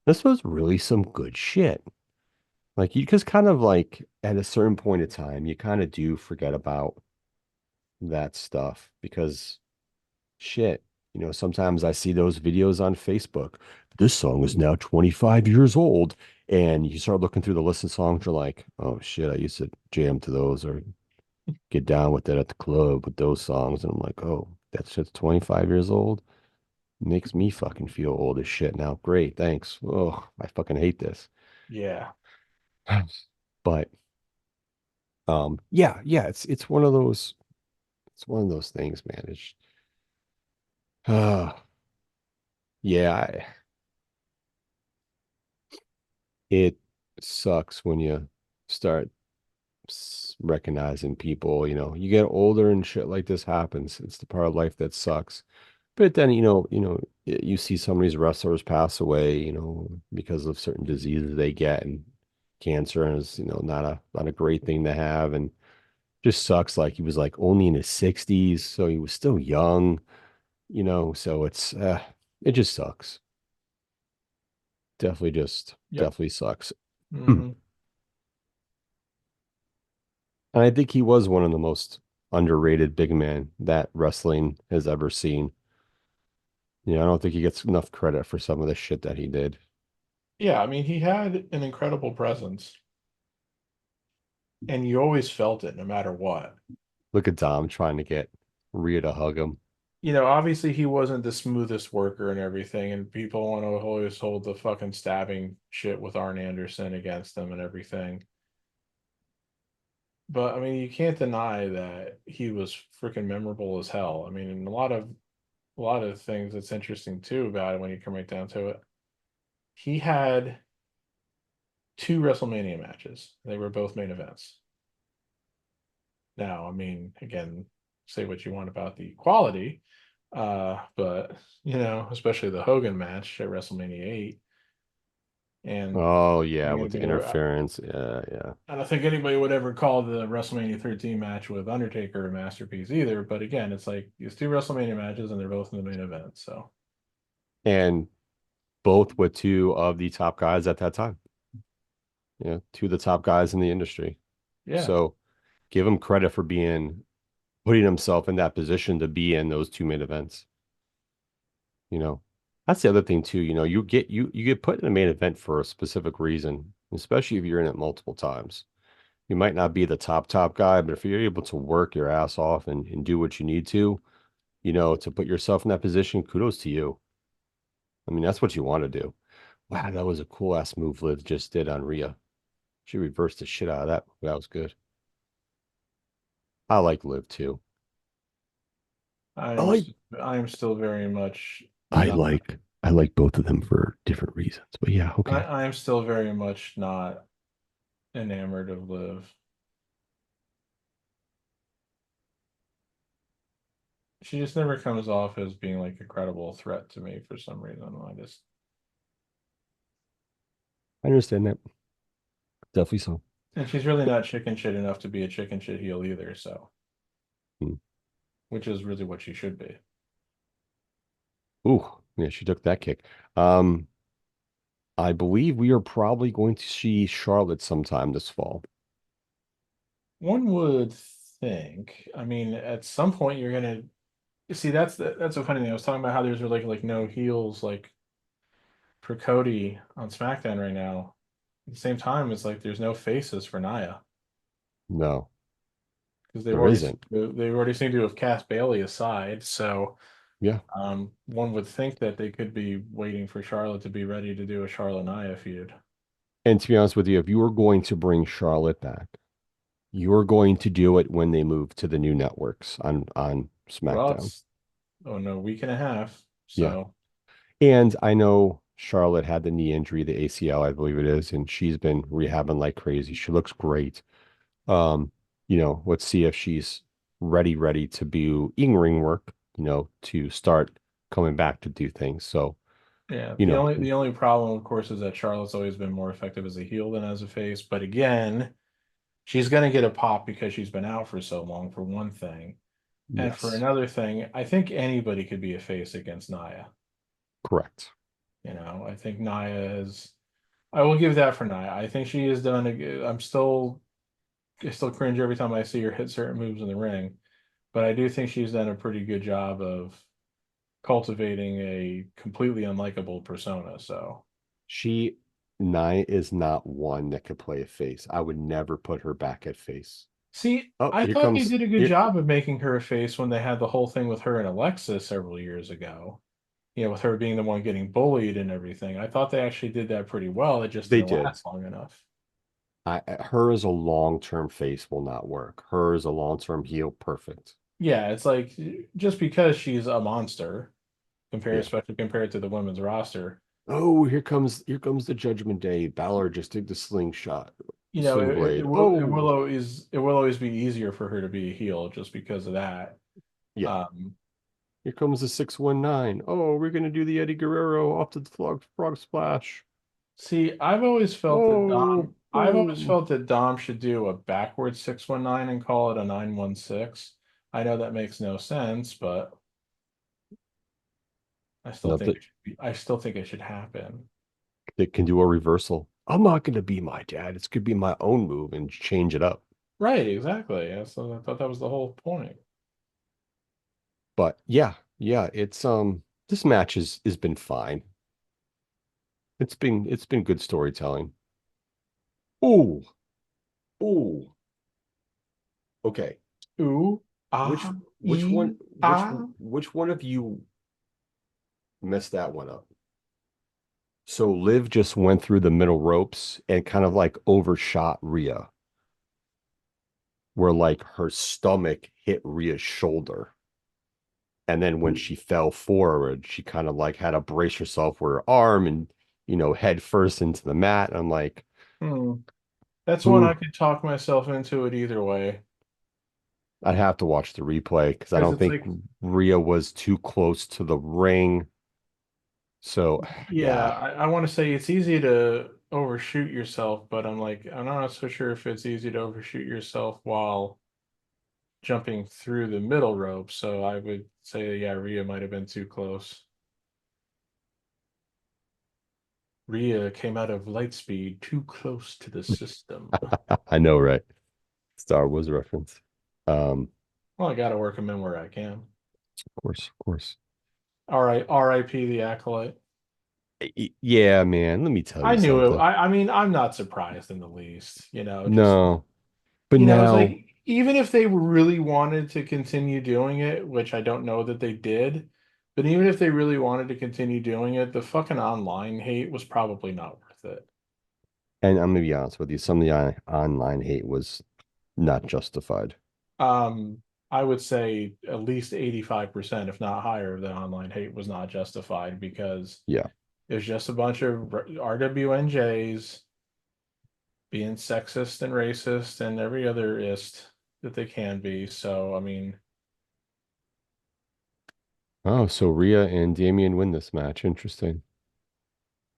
this was really some good shit. Like you just kind of like at a certain point in time, you kind of do forget about that stuff because shit, sometimes I see those videos on Facebook. This song is now 25 years old. And you start looking through the list of songs, you're like, oh shit, I used to jam to those or get down with it at the club with those songs. And I'm like, oh, that shit's 25 years old. Makes me fucking feel old as shit now. Great, thanks. Oh, I fucking hate this. Yeah. But yeah, yeah, it's one of those things, man. It's yeah, it sucks when you start recognizing people, you get older and shit like this happens. It's the part of life that sucks. But then, you see some of these wrestlers pass away, because of certain diseases they get and cancer is, not a great thing to have and just sucks. Like he was like only in his 60s, so he was still young, so it just sucks. Yep. definitely sucks. Hmm. And I think he was one of the most underrated big men that wrestling has ever seen. I don't think he gets enough credit for some of the shit that he did. Yeah, I mean, he had an incredible presence, and you always felt it no matter what. Look at Dom trying to get Rhea to hug him. Obviously he wasn't the smoothest worker and everything, and people want to always hold the fucking stabbing shit with Arn Anderson against him and everything. But I mean, you can't deny that he was freaking memorable as hell. I mean, and a lot of things that's interesting too about it when you come right down to it. He had two WrestleMania matches. They were both main events. Now, I mean, again, say what you want about the quality, but especially the Hogan match at WrestleMania 8. And Oh I yeah, think with the anybody ever, interference. Yeah, yeah. I don't think anybody would ever call the WrestleMania 13 match with Undertaker a masterpiece either. But again, it's like it's two WrestleMania matches and they're both in the main event. So And both with two of the top guys at that time. Two of the top guys in the industry. yeah, So give him credit for putting himself in that position to be in those two main events. You know, that's the other thing too. You get put in a main event for a specific reason, especially if you're in it multiple times. You might not be the top guy, but if you're able to work your ass off and do what you need to put yourself in that position, kudos to you. I mean, that's what you want to do. Wow, that was a cool ass move Liv just did on Rhea. She reversed the shit out of that. That was good. I like Liv too. I I'm like st- I'm still very much I not. like I like both of them for different reasons. But yeah, I, okay. I'm still very much not enamored of Liv. She just never comes off as being like a credible threat to me for some reason. I understand that. Definitely so. And she's really not chicken shit enough to be a chicken shit heel either. So, Hmm. which is really what she should be. Ooh, yeah, she took that kick. Um, I believe we are probably going to see Charlotte sometime this fall. One would think. I mean, at some point you're gonna see that's a funny thing. I was talking about how there's really like no heels like for Cody on SmackDown right now. At the same time, it's like there's no faces for Nia No, because there isn't. they've already seemed to have cast Bailey aside. So Yeah. one would think that they could be waiting for Charlotte to be ready to do a Charlotte Nia feud. And to be honest with you, if you were going to bring Charlotte back, you're going to do it when they move to the new networks on Well, SmackDown. it's oh no, week and a half. Yeah. So And I know Charlotte had the knee injury, the ACL, I believe it is, and she's been rehabbing like crazy. She looks great. Um, let's see if she's ready to do in-ring work, to start coming back to do things. So, yeah, you the know, only the only problem, of course, is that Charlotte's always been more effective as a heel than as a face. But again, she's gonna get a pop because she's been out for so long, for one thing. And for yes, another thing, I think anybody could be a face against Nia. correct. I think Nia is. I will give that for Nia. I think she has done. I still cringe every time I see her hit certain moves in the ring, but I do think she's done a pretty good job of cultivating a completely unlikable persona. So, She Nia is not one that could play a face. I would never put her back at face. see, Oh, I here thought they comes did a good here. job of making her a face when they had the whole thing with her and Alexa several years ago. With her being the one getting bullied and everything. I thought they actually did that pretty well. It just They didn't did. last long enough. Her as a long-term face will not work. Her as a long-term heel, perfect. Yeah, it's like just because she's a monster, Yeah. especially compared to the women's roster, Oh, here comes the Judgment Day. Balor just did the slingshot, sling it blade. will Oh, always be easier for her to be a heel just because of that. yeah. Um, Here comes the 619. Oh, we're gonna do the Eddie Guerrero off the frog splash. See, Oh, I've always boom. felt that Dom should do a backwards 619 and call it a 916. I know that makes no sense, but Nothing. I still think it should happen. that can do a reversal. I'm not going to be my dad. It's going to be my own move and change it up. Right, exactly. Yeah, so I thought that was the whole point. But yeah, yeah, it's this match has been fine. It's been good storytelling. Ooh, ooh. Okay. Ooh, Which ah, which one ah. which one of you messed that one up? So Liv just went through the middle ropes and kind of like overshot Rhea, where like her stomach hit Rhea's shoulder. And then when she fell forward, she kind of like had to brace herself with her arm and, head first into the mat. And I'm like, Hmm. That's one I who could talk myself into it either way. I'd have to watch the replay because I Because don't it's think like, Rhea was too close to the ring. So yeah, yeah. I want to say it's easy to overshoot yourself, but I'm like, I'm not so sure if it's easy to overshoot yourself while jumping through the middle rope. So I would say, yeah, Rhea might have been too close. Rhea came out of Lightspeed too close to the system. I know, right? Star Wars reference. Well, I got to work them in where I can. Of course, of course. All right, R.I.P. the Acolyte. Yeah, man, let me tell I you knew it. something. I mean, I'm not surprised in the least. Just No, but it's now, like even if they really wanted to continue doing it, which I don't know that they did, but even if they really wanted to continue doing it, the fucking online hate was probably not worth it. and I'm gonna be honest with you, some of the online hate was not justified. Um, I would say at least 85%, if not higher, of the online hate was not justified because Yeah. it was just a bunch of RWNJs being sexist and racist and every other ist that they can be. So, I mean, Oh, so Rhea and Damian win this match. Interesting.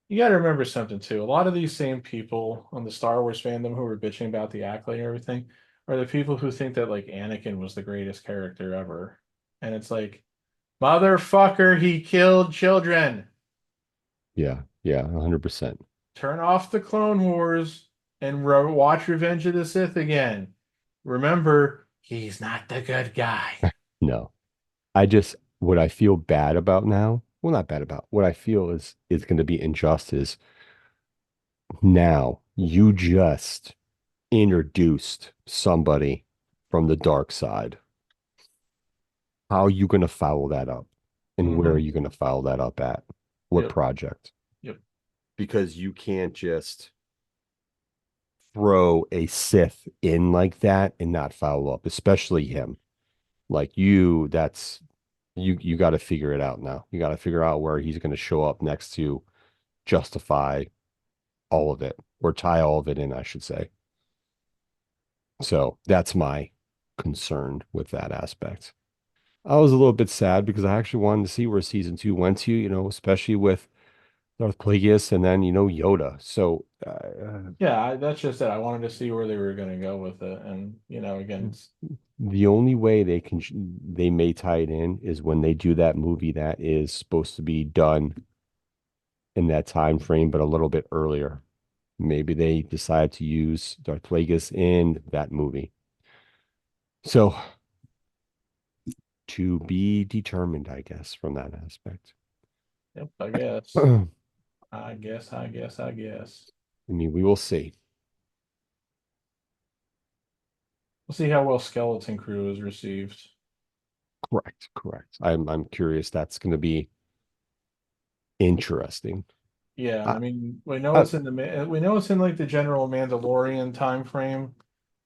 you got to remember something too. A lot of these same people on the Star Wars fandom who were bitching about the accolade and everything are the people who think that like Anakin was the greatest character ever. And it's like, motherfucker, he killed children. Yeah, yeah, 100%. Turn off the Clone Wars and watch Revenge of the Sith again. Remember, he's not the good guy. No. What I feel bad about now, well, not bad about, what I feel is going to be injustice. Now, you just introduced somebody from the dark side. How are you going to follow that up? And where are Mm-hmm. you going to follow that up at? What Yep. project? Yep. Because you can't just throw a Sith in like that and not follow up, especially him. Like you got to figure it out now. You got to figure out where he's going to show up next to justify all of it or tie all of it in, I should say. So that's my concern with that aspect. I was a little bit sad because I actually wanted to see where season two went to, especially with Darth Plagueis and then, Yoda. So Yeah, that's just it. I wanted to see where they were going to go with it. And, again, the only way they may tie it in is when they do that movie that is supposed to be done in that time frame, but a little bit earlier. Maybe they decide to use Darth Plagueis in that movie. So to be determined, I guess, from that aspect. yep, I guess. I I guess. mean, we will see. We'll see how well Skeleton Crew is received. Correct, correct. I'm curious. That's going to be interesting. Yeah, Uh, I mean, uh, we know it's in like the general Mandalorian time frame,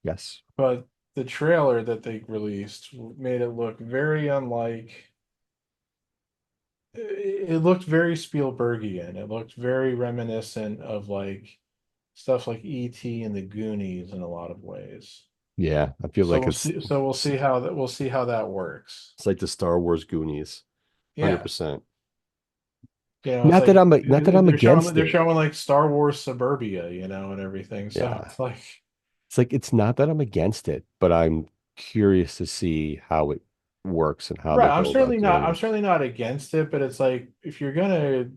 yes. but the trailer that they released made it look very unlike. It looked very Spielbergian. It looked very reminiscent of like stuff like E.T. and the Goonies in a lot of ways. Yeah, I feel So like we'll see. So we'll see how that works. it's like the Star Wars Goonies, Yeah, 100%. it's like Not that I'm against they're it. showing like Star Wars suburbia, and everything. So Yeah. it's like, It's not that I'm against it, but I'm curious to see how it works and how they right. go about doing I'm it. certainly not against it, but it's like if you're gonna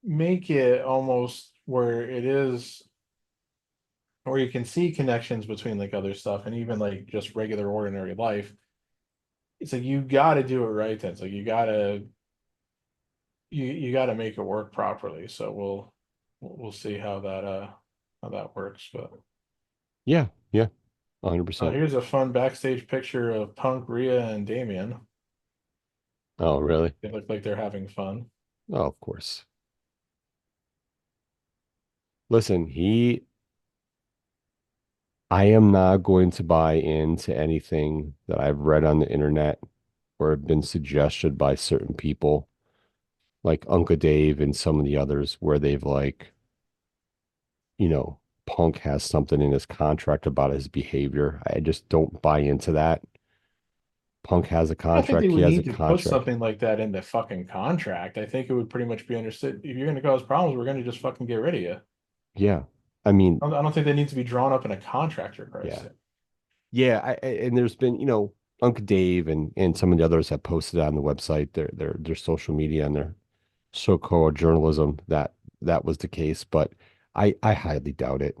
make it almost where it is, where you can see connections between like other stuff and even like just regular ordinary life. It's like you got to do it right. Then it's like you got to make it work properly. So we'll see how that works. But Yeah, yeah, 100%. here's a fun backstage picture of Punk, Rhea, and Damien. Oh, really? They look like they're having fun. Oh, of course. Listen, I am not going to buy into anything that I've read on the internet or have been suggested by certain people, like Uncle Dave and some of the others, where they've like, you know, Punk has something in his contract about his behavior. I just don't buy into that. Punk has a I don't think they contract. He would has a need to put contract. something like that in the fucking contract. I think it would pretty much be understood. If you're going to cause problems, we're going to just fucking get rid of you. Yeah. I mean, I don't think they need to be drawn up in a contract, for Christ's yeah. sake. Yeah, and there's been, Uncle Dave and some of the others have posted on the website, their social media and their so-called journalism that that was the case, but I highly doubt it.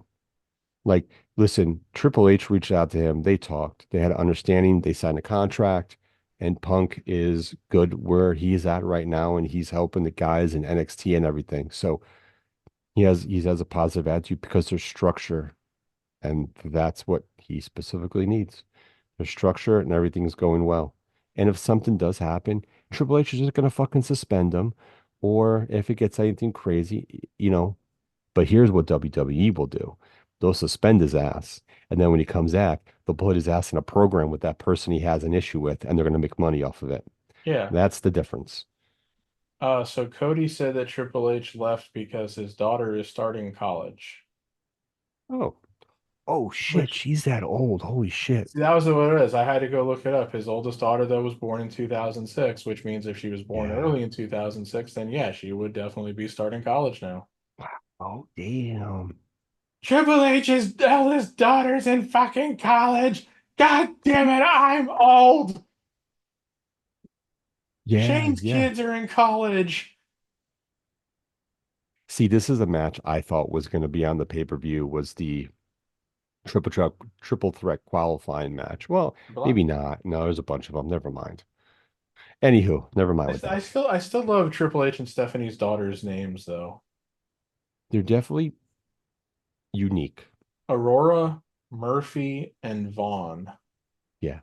Like, listen, Triple H reached out to him, they talked, they had an understanding, they signed a contract, and Punk is good where he's at right now, and he's helping the guys in NXT and everything. So he has a positive attitude because there's structure, and that's what he specifically needs. There's structure and everything's going well. And if something does happen, Triple H is just gonna fucking suspend him. Or if it gets anything crazy, but here's what WWE will do. They'll suspend his ass. And then when he comes back, they'll put his ass in a program with that person he has an issue with, and they're gonna make money off of it. Yeah. That's the difference. So Cody said that Triple H left because his daughter is starting college, Oh, oh shit, which she's that old. Holy shit. see, that was what it is. I had to go look it up. His oldest daughter, though, was born in 2006, which means if she was born Yeah. early in 2006, then yeah, she would definitely be starting college now. Oh, damn. Triple H's eldest daughter's in fucking college. God damn it, I'm old. Yeah, Shane's yeah. kids are in college. See, this is a match I thought was going to be on the pay-per-view was the triple threat qualifying match. Well, Blah. maybe not. No, there's a bunch of them. Never mind. Anywho, never mind with that. I still love Triple H and Stephanie's daughters' names though. They're definitely unique. Aurora, Murphy, and Vaughn. Yeah.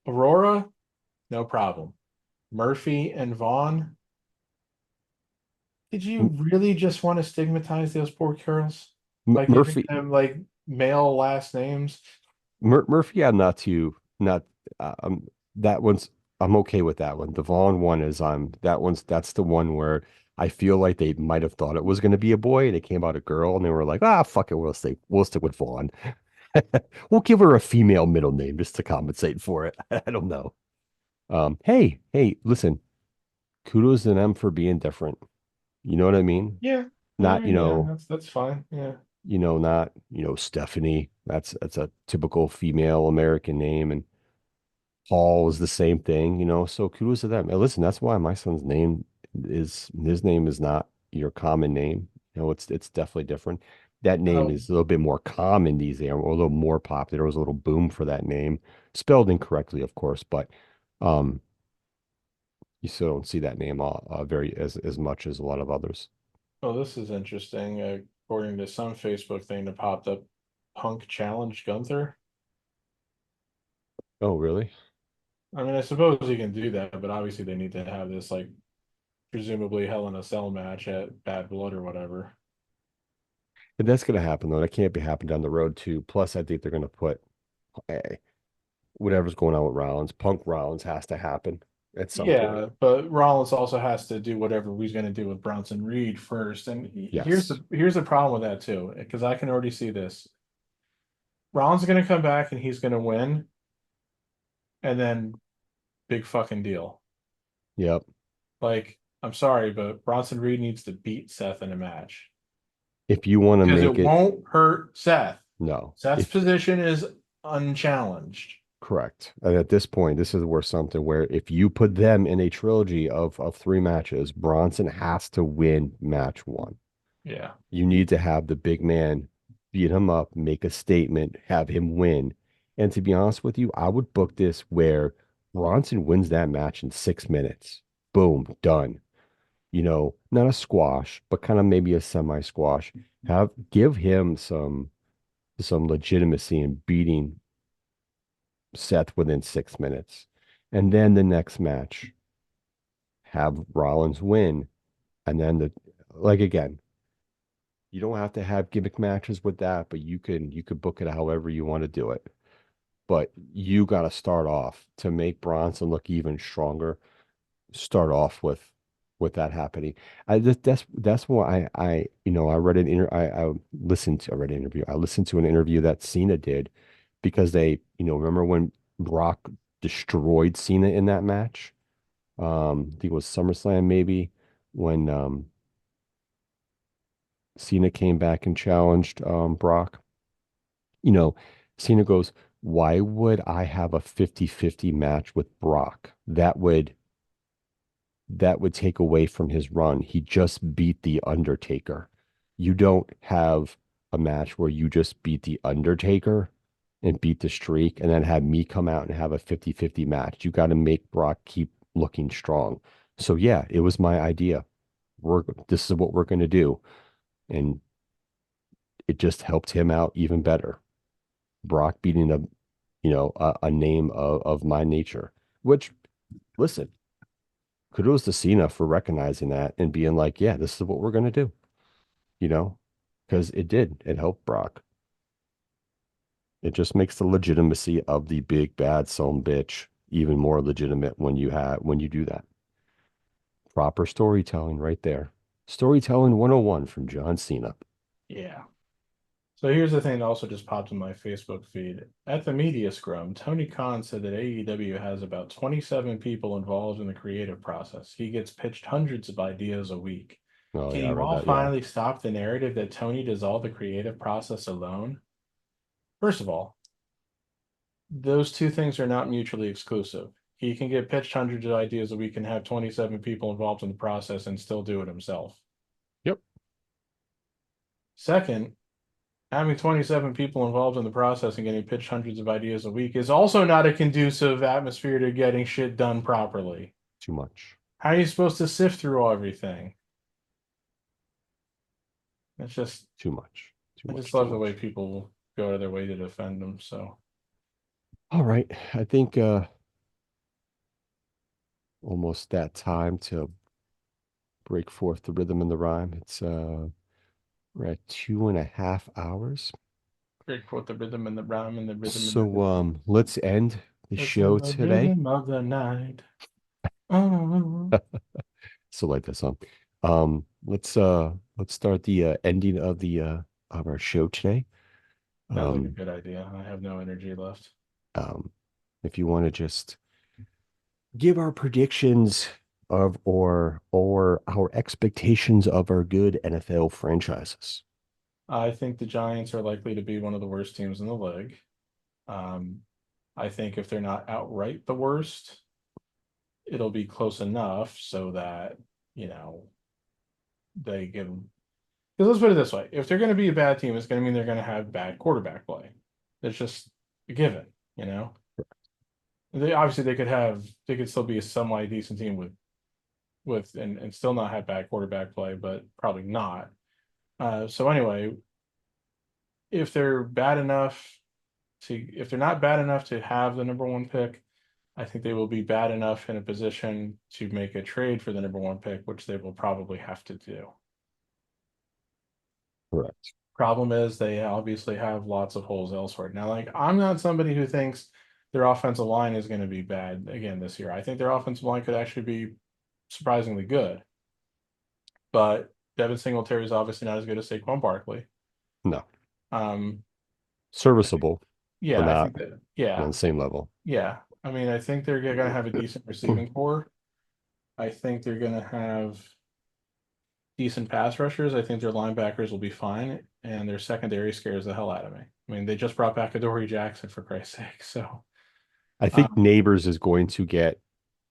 Aurora, no problem. Murphy and Vaughn. Did you M- really just want to stigmatize those poor girls by giving Murphy them like male last names? Murphy, I'm not too not that one's I'm okay with that one. The Vaughn one is that's the one where I feel like they might have thought it was going to be a boy and it came out a girl and they were like, ah, fuck it, we'll stick with Vaughn. We'll give her a female middle name just to compensate for it. I don't know. Hey, listen, kudos to them for being different. You know what I mean? Yeah, Not, yeah, that's fine. Yeah. not, Stephanie. That's a typical female American name. And Paul is the same thing, so kudos to them. And listen, that's why my son's name is his name is not your common name. It's definitely different. That name Oh, is a little bit more common these days, or a little more popular. There was a little boom for that name, spelled incorrectly, of course, but um, you still don't see that name very as much as a lot of others. oh, this is interesting. According to some Facebook thing that popped up, Punk challenged Gunther. Oh, really? I mean, I suppose you can do that, but obviously they need to have this like presumably Hell in a Cell match at Bad Blood or whatever. And that's going to happen though. That can't be happening down the road too. Plus, I think they're going to put eh, whatever's going on with Rollins, Punk Rollins has to happen at some point. Yeah, but Rollins also has to do whatever he's going to do with Bronson Reed first. And Yes. here's the problem with that too, because I can already see this. Rollins is going to come back and he's going to win, and then big fucking deal. Yep. Like, I'm sorry, but Bronson Reed needs to beat Seth in a match If you want to because it make it, won't hurt Seth. no. Seth's If position is unchallenged. Correct. And at this point, this is where something where if you put them in a trilogy of three matches, Bronson has to win match one. Yeah. You need to have the big man beat him up, make a statement, have him win. And to be honest with you, I would book this where Bronson wins that match in 6 minutes. Boom, done. Not a squash, but kind of maybe a semi squash. Give him some legitimacy in beating Seth within 6 minutes. And then the next match, have Rollins win. And then like again, you don't have to have gimmick matches with that, but you could book it however you want to do it. But you got to start off to make Bronson look even stronger. Start off with that happening. That's why I read an inter I listened to I read an interview. I listened to an interview that Cena did because they, remember when Brock destroyed Cena in that match? I think it was SummerSlam maybe when Cena came back and challenged Brock. You know, Cena goes, "Why would I have a 50-50 match with Brock? That would take away from his run. He just beat The Undertaker. You don't have a match where you just beat The Undertaker and beat the streak and then have me come out and have a 50-50 match. You got to make Brock keep looking strong." So yeah, it was my idea. This is what we're going to do. And it just helped him out even better. Brock beating a name of my nature, which, listen, kudos to Cena for recognizing that and being like, yeah, this is what we're going to do, you know, because it helped Brock. It just makes the legitimacy of the big bad son bitch even more legitimate when you do that. Proper storytelling right there. Storytelling 101 from John Cena. Yeah. So here's the thing that also just popped in my Facebook feed. At the Media Scrum, Tony Khan said that AEW has about 27 people involved in the creative process. He gets pitched hundreds of ideas a week. Oh Can yeah, I you read all that. Yeah. finally stop the narrative that Tony does all the creative process alone? First of all, those two things are not mutually exclusive. He can get pitched hundreds of ideas a week and have 27 people involved in the process and still do it himself. Yep. Second, having 27 people involved in the process and getting pitched hundreds of ideas a week is also not a conducive atmosphere to getting shit done properly. Too much. How are you supposed to sift through everything? It's just, Too much. Too I just much. Too love the way much. people go out of their way to defend them. So, All right. I think almost that time to break forth the rhythm and the rhyme. We're at 2.5 hours. great quote, the rhythm and the rhyme and the rhythm and the So rhythm. let's end the It's in show the today. rhythm of the night. Oh. So like that song. Let's start the ending of our show today. Sounds like a Um good idea. I have no energy left. um if you want to just give our predictions of or our expectations of our good NFL franchises. I think the Giants are likely to be one of the worst teams in the league. Um, I think if they're not outright the worst, it'll be close enough so that, you know, they can. Because let's put it this way: if they're going to be a bad team, it's going to mean they're going to have bad quarterback play. It's just a given, you know. They obviously they could still be a somewhat decent team with and still not have bad quarterback play, but probably not. So anyway, if they're bad enough if they're not bad enough to have the number one pick, I think they will be bad enough in a position to make a trade for the number one pick, which they will probably have to do. Correct. Problem is they obviously have lots of holes elsewhere. Now, like I'm not somebody who thinks their offensive line is going to be bad again this year. I think their offensive line could actually be surprisingly good. But Devin Singletary is obviously not as good as Saquon Barkley. No. Um, Serviceable, but yeah, I not think that on yeah, the same level. yeah. I mean, I think they're going to have a decent receiving core. I think they're going to have decent pass rushers. I think their linebackers will be fine, and their secondary scares the hell out of me. I mean, they just brought back Adoree Jackson for Christ's sake. So, I think Um, Neighbors is going to get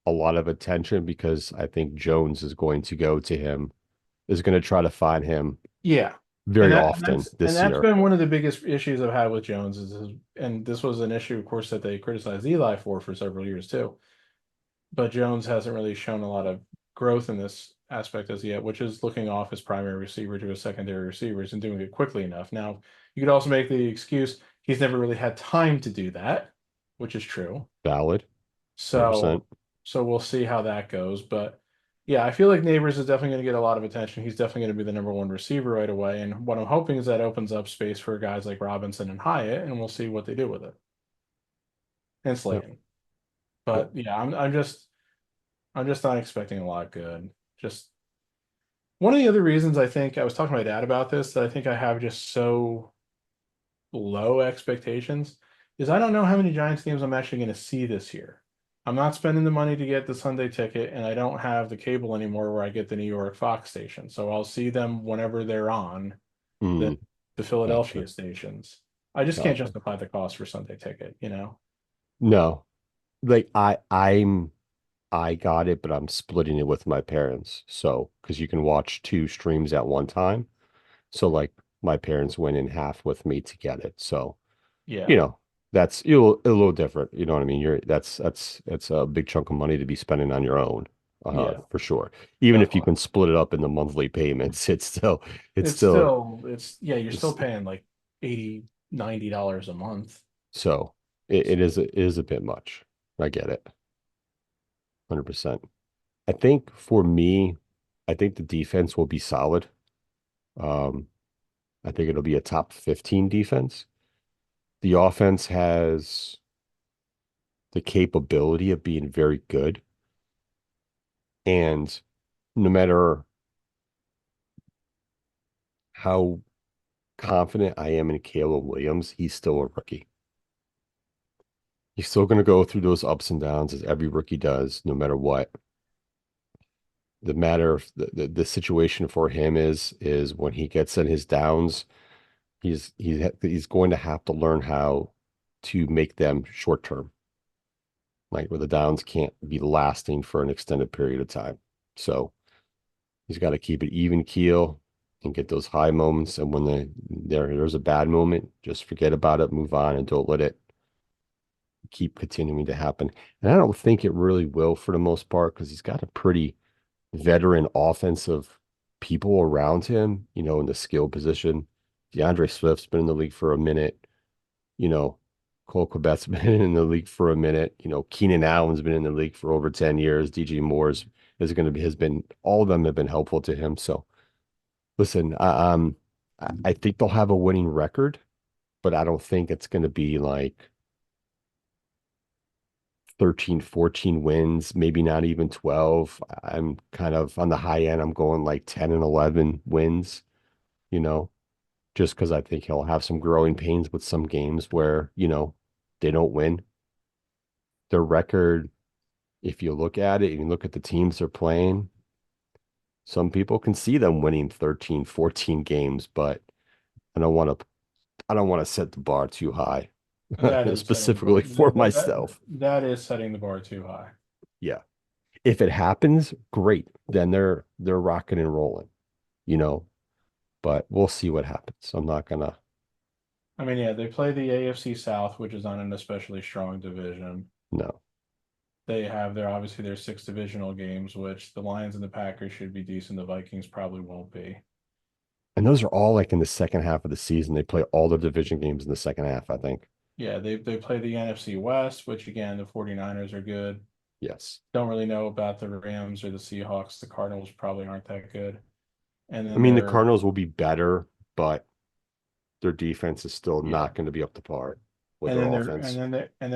a lot of attention because I think Jones is going to go to him, is going to try to find him yeah, very often and this that's year. been one of the biggest issues I've had with Jones and this was an issue, of course, that they criticized Eli for several years too. But Jones hasn't really shown a lot of growth in this aspect as yet, which is looking off his primary receiver to his secondary receivers and doing it quickly enough. Now, you could also make the excuse he's never really had time to do that, which is true. Valid, So, 100%. so we'll see how that goes. But yeah, I feel like Neighbors is definitely going to get a lot of attention. He's definitely going to be the number one receiver right away. And what I'm hoping is that opens up space for guys like Robinson and Hyatt, and we'll see what they do with it. And Yep. Slayton. Yep. But yeah, I'm just not expecting a lot good. Just one of the other reasons I think I was talking to my dad about this that I think I have just so low expectations is I don't know how many Giants games I'm actually going to see this year. I'm not spending the money to get the Sunday ticket, and I don't have the cable anymore where I get the New York Fox station. So I'll see them whenever they're on the Mm, the gotcha. Philadelphia stations. I just can't Gotcha. justify the cost for Sunday ticket, No, like I got it, but I'm splitting it with my parents. So, because you can watch two streams at one time. So, like, my parents went in half with me to get it. So, you Yeah, know, that's a little different. You know what I mean? That's a big chunk of money to be spending on your own, yeah, for sure. Even if you definitely. can split it up into monthly payments, it's It's still, still it's yeah, you're still it's paying like 80, $90 a month. so it is a bit much. I get it, 100%. I think for me, I think the defense will be solid. Um, I think it'll be a top 15 defense. The offense has the capability of being very good. And no matter how confident I am in Caleb Williams, he's still a rookie. He's still going to go through those ups and downs as every rookie does, no matter what. The matter of the situation for him is when he gets in his downs, he's going to have to learn how to make them short term, like where the downs can't be lasting for an extended period of time. So he's got to keep it even keel and get those high moments. And when there's a bad moment, just forget about it, move on, and don't let it keep continuing to happen. And I don't think it really will for the most part because he's got a pretty veteran offensive people around him, in the skill position. DeAndre Swift's been in the league for a minute. You know, Cole Kmet's been in the league for a minute. Keenan Allen's been in the league for over 10 years. DJ Moore's is going to be has been all of them have been helpful to him. So listen, I think they'll have a winning record, but I don't think it's going to be like 13, 14 wins, maybe not even 12. I'm kind of on the high end. I'm going like 10 and 11 wins, you know, just because I think he'll have some growing pains with some games where, they don't win. Their record, if you look at it and you look at the teams they're playing, some people can see them winning 13, 14 games, but I don't want to I don't want to set the bar too high, That is setting the bar. specifically for myself. That is setting the bar too high. Yeah. If it happens, great. Then they're rocking and rolling, you know, but we'll see what happens. I'm not gonna I mean, yeah, they play the AFC South, which is not an especially strong division. no. They have obviously their six divisional games, which the Lions and the Packers should be decent. The Vikings probably won't be. And those are all like in the second half of the season. They play all their division games in the second half, I think. Yeah, they play the NFC West, which again, the 49ers are good. Yes. Don't really know about the Rams or the Seahawks. The Cardinals probably aren't that good. And I then mean, the they're Cardinals will be better, but their defense is still yeah, not going to be up to par with and their then offense.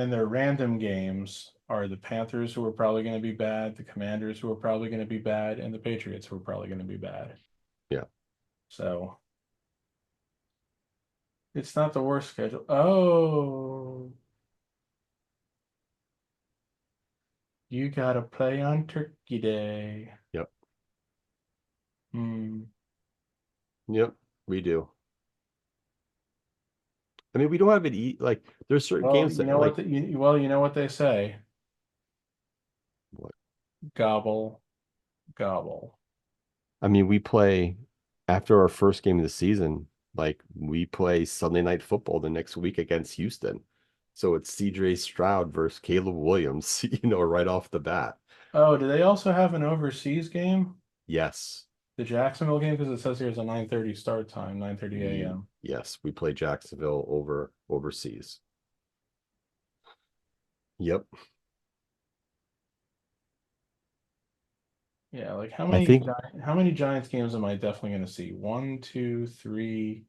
their random games are the Panthers who are probably going to be bad, the Commanders who are probably going to be bad, and the Patriots who are probably going to be bad. Yeah. So it's not the worst schedule. Oh, you gotta play on Turkey Day. Yep. Hmm. Yep. We do. I mean, we don't have it like there's certain Well, games you that know what like you know what they say. what Gobble, gobble. I mean, we play after our first game of the season, like we play Sunday night football the next week against Houston. So it's CJ Stroud versus Caleb Williams, right off the bat. Oh, do they also have an overseas game? Yes. The Jacksonville game, because it says here it's a 9:30 start time, 9:30 a.m. Yes, we play Jacksonville overseas. Yep. Yeah, like I think How many Giants games am I definitely going to see? One, two, three,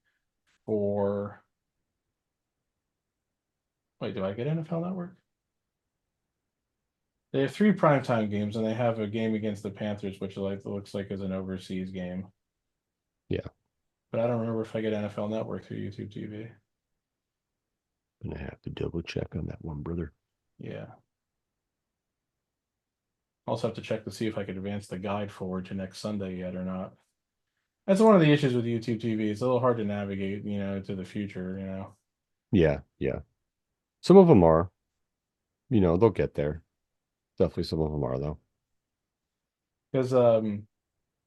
four. Wait, do I get NFL Network? They have three primetime games, and they have a game against the Panthers, which looks like is an overseas game. yeah, But I don't remember if I get NFL Network through YouTube TV. I'm gonna have to double check on that one, brother. Yeah. Also have to check to see if I could advance the guide forward to next Sunday yet or not. That's one of the issues with YouTube TV. It's a little hard to navigate, to the future. Yeah, yeah. Some of them are, they'll get there. Definitely some of them are though. Because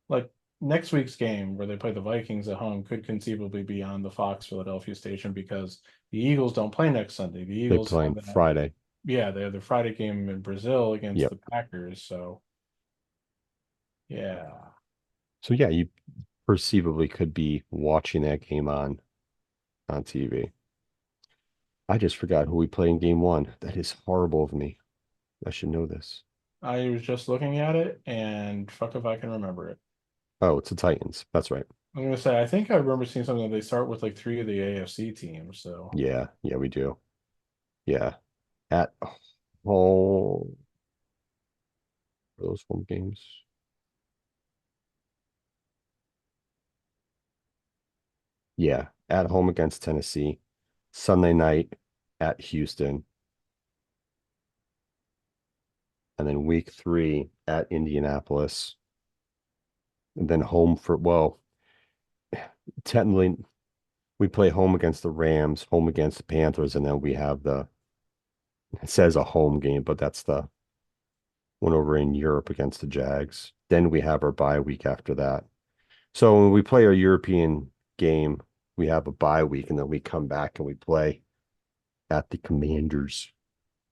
like next week's game where they play the Vikings at home could conceivably be on the Fox Philadelphia station because the Eagles don't play next Sunday. The They Eagles have playing that, Friday. yeah, they have the Friday game in Brazil against Yep. the Packers. So yeah, So yeah, you perceivably could be watching that game on TV. I just forgot who we play in game one. That is horrible of me. I should know this. I was just looking at it and fuck if I can remember it. Oh, it's the Titans. That's right. I'm gonna say I think I remember seeing something that they start with like three of the AFC teams. So Yeah, yeah, we do. Yeah. At home, those home games. Yeah, at home against Tennessee, Sunday night at Houston, and then week 3 at Indianapolis, and then home for, well, technically we play home against the Rams, home against the Panthers, and then we have it says a home game, but that's the one over in Europe against the Jags. Then we have our bye week after that. So when we play our European game, we have a bye week, and then we come back and we play at the Commanders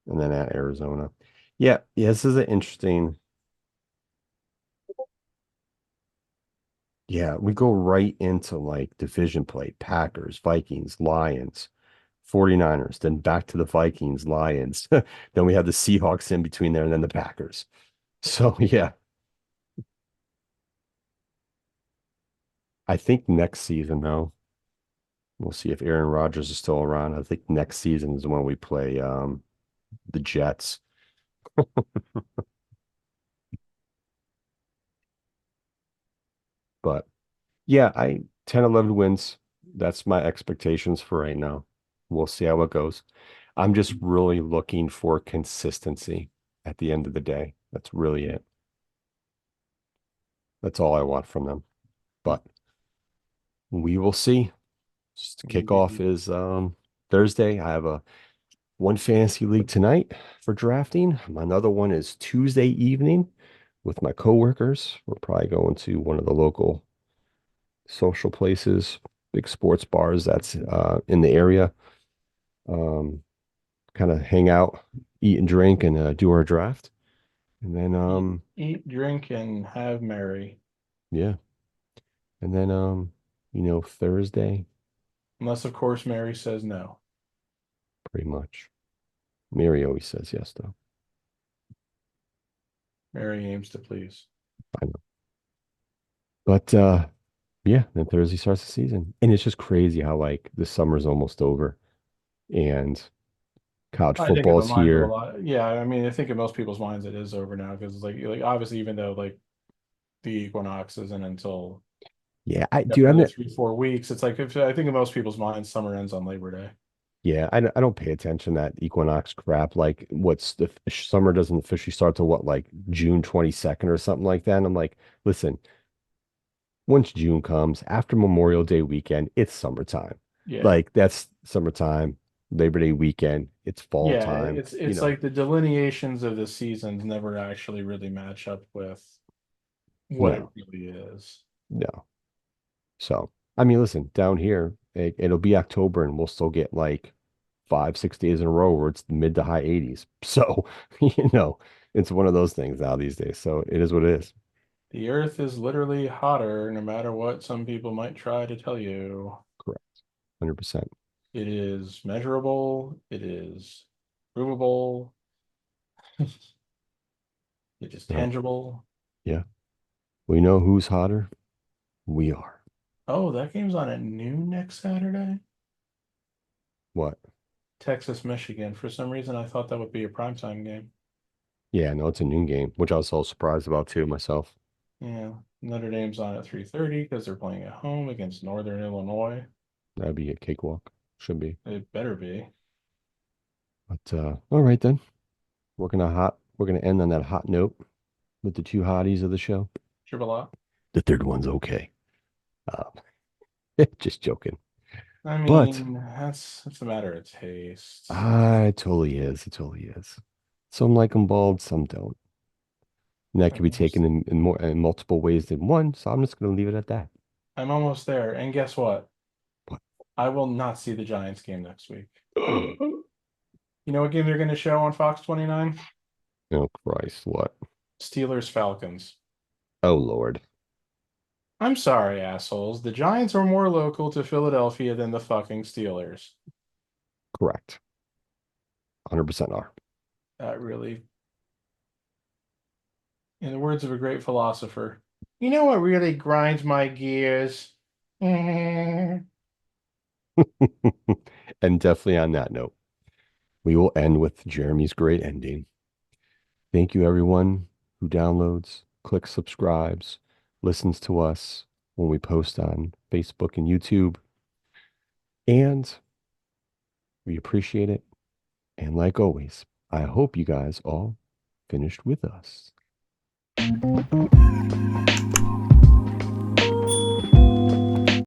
and then at Arizona. Yeah, yeah, this is an interesting. Yeah, we go right into like division play, Packers, Vikings, Lions, 49ers, then back to the Vikings, Lions. Then we have the Seahawks in between there and then the Packers. So yeah, I think next season though, we'll see if Aaron Rodgers is still around. I think next season is when we play the Jets. But yeah, I 10, 11 wins. That's my expectations for right now. We'll see how it goes. I'm just really looking for consistency at the end of the day. That's really it. That's all I want from them. But we will see. Just to kick off indeed. is Thursday. I have a one fantasy league tonight for drafting. Another one is Tuesday evening with my coworkers. We're probably going to one of the local social places, big sports bars that's in the area. Um, Kind of hang out, eat and drink, and do our draft. And then, Eat, drink, and have merry. yeah. And then, Thursday, Unless, of course, Mary says no. pretty much. Mary always says yes, though. Mary aims to please. I know. But yeah, then Thursday starts the season. And it's just crazy how like the summer's almost over and college I think in the football's minds of a here. lot, yeah. I mean, I think in most people's minds it is over now because like obviously, even though like the equinox isn't until Yeah, I do. after another 3 4 weeks, it's like if I think in most people's minds, summer ends on Labor Day. I don't pay attention to that equinox crap. Like, what's the summer doesn't officially start till what, like June 22nd or something like that. And I'm like, listen, once June comes after Memorial Day weekend, it's summertime. Yeah. Like that's summertime, Labor Day weekend, it's fall Yeah, time, it's like the delineations of the seasons never actually really match up with what it no, really is. no. So, I mean, listen, down here, it'll be October and we'll still get like 5, 6 days in a row where it's mid to high 80s. So, it's one of those things now these days. So it is what it is. The earth is literally hotter no matter what some people might try to tell you. Correct. 100%. It is measurable, it is provable, it is No, tangible. yeah. We know who's hotter. We are. Oh, that game's on at noon next Saturday? What? Texas, Michigan. For some reason, I thought that would be a primetime game. Yeah, no, it's a noon game, which I was so surprised about too myself. Yeah, Notre Dame's on at 3:30 because they're playing at home against Northern Illinois. That'd be a cakewalk. Should be. It better be. But all right then. We're gonna end on that hot note with the two hotties of the show. Triple. The third one's okay. Uh, just joking. I But mean, that's a matter of taste. it totally is. It totally is. Some like them bald, some don't. And that could be I'm taken almost, in more in multiple ways than one. So I'm just gonna leave it at that. I'm almost there. And guess what? But I will not see the Giants game next week. oh You know what game they're going to show on Fox 29? Christ, what? Steelers Falcons. Oh Lord. I'm sorry, assholes. The Giants are more local to Philadelphia than the fucking Steelers. Correct. 100% are. That really, in the words of a great philosopher, you know what really grinds my gears? And And definitely on that note, we will end with Jeremy's great ending. Thank you, everyone who downloads, clicks, subscribes, listens to us when we post on Facebook and YouTube. And we appreciate it. And like always, I hope you guys all finished with us.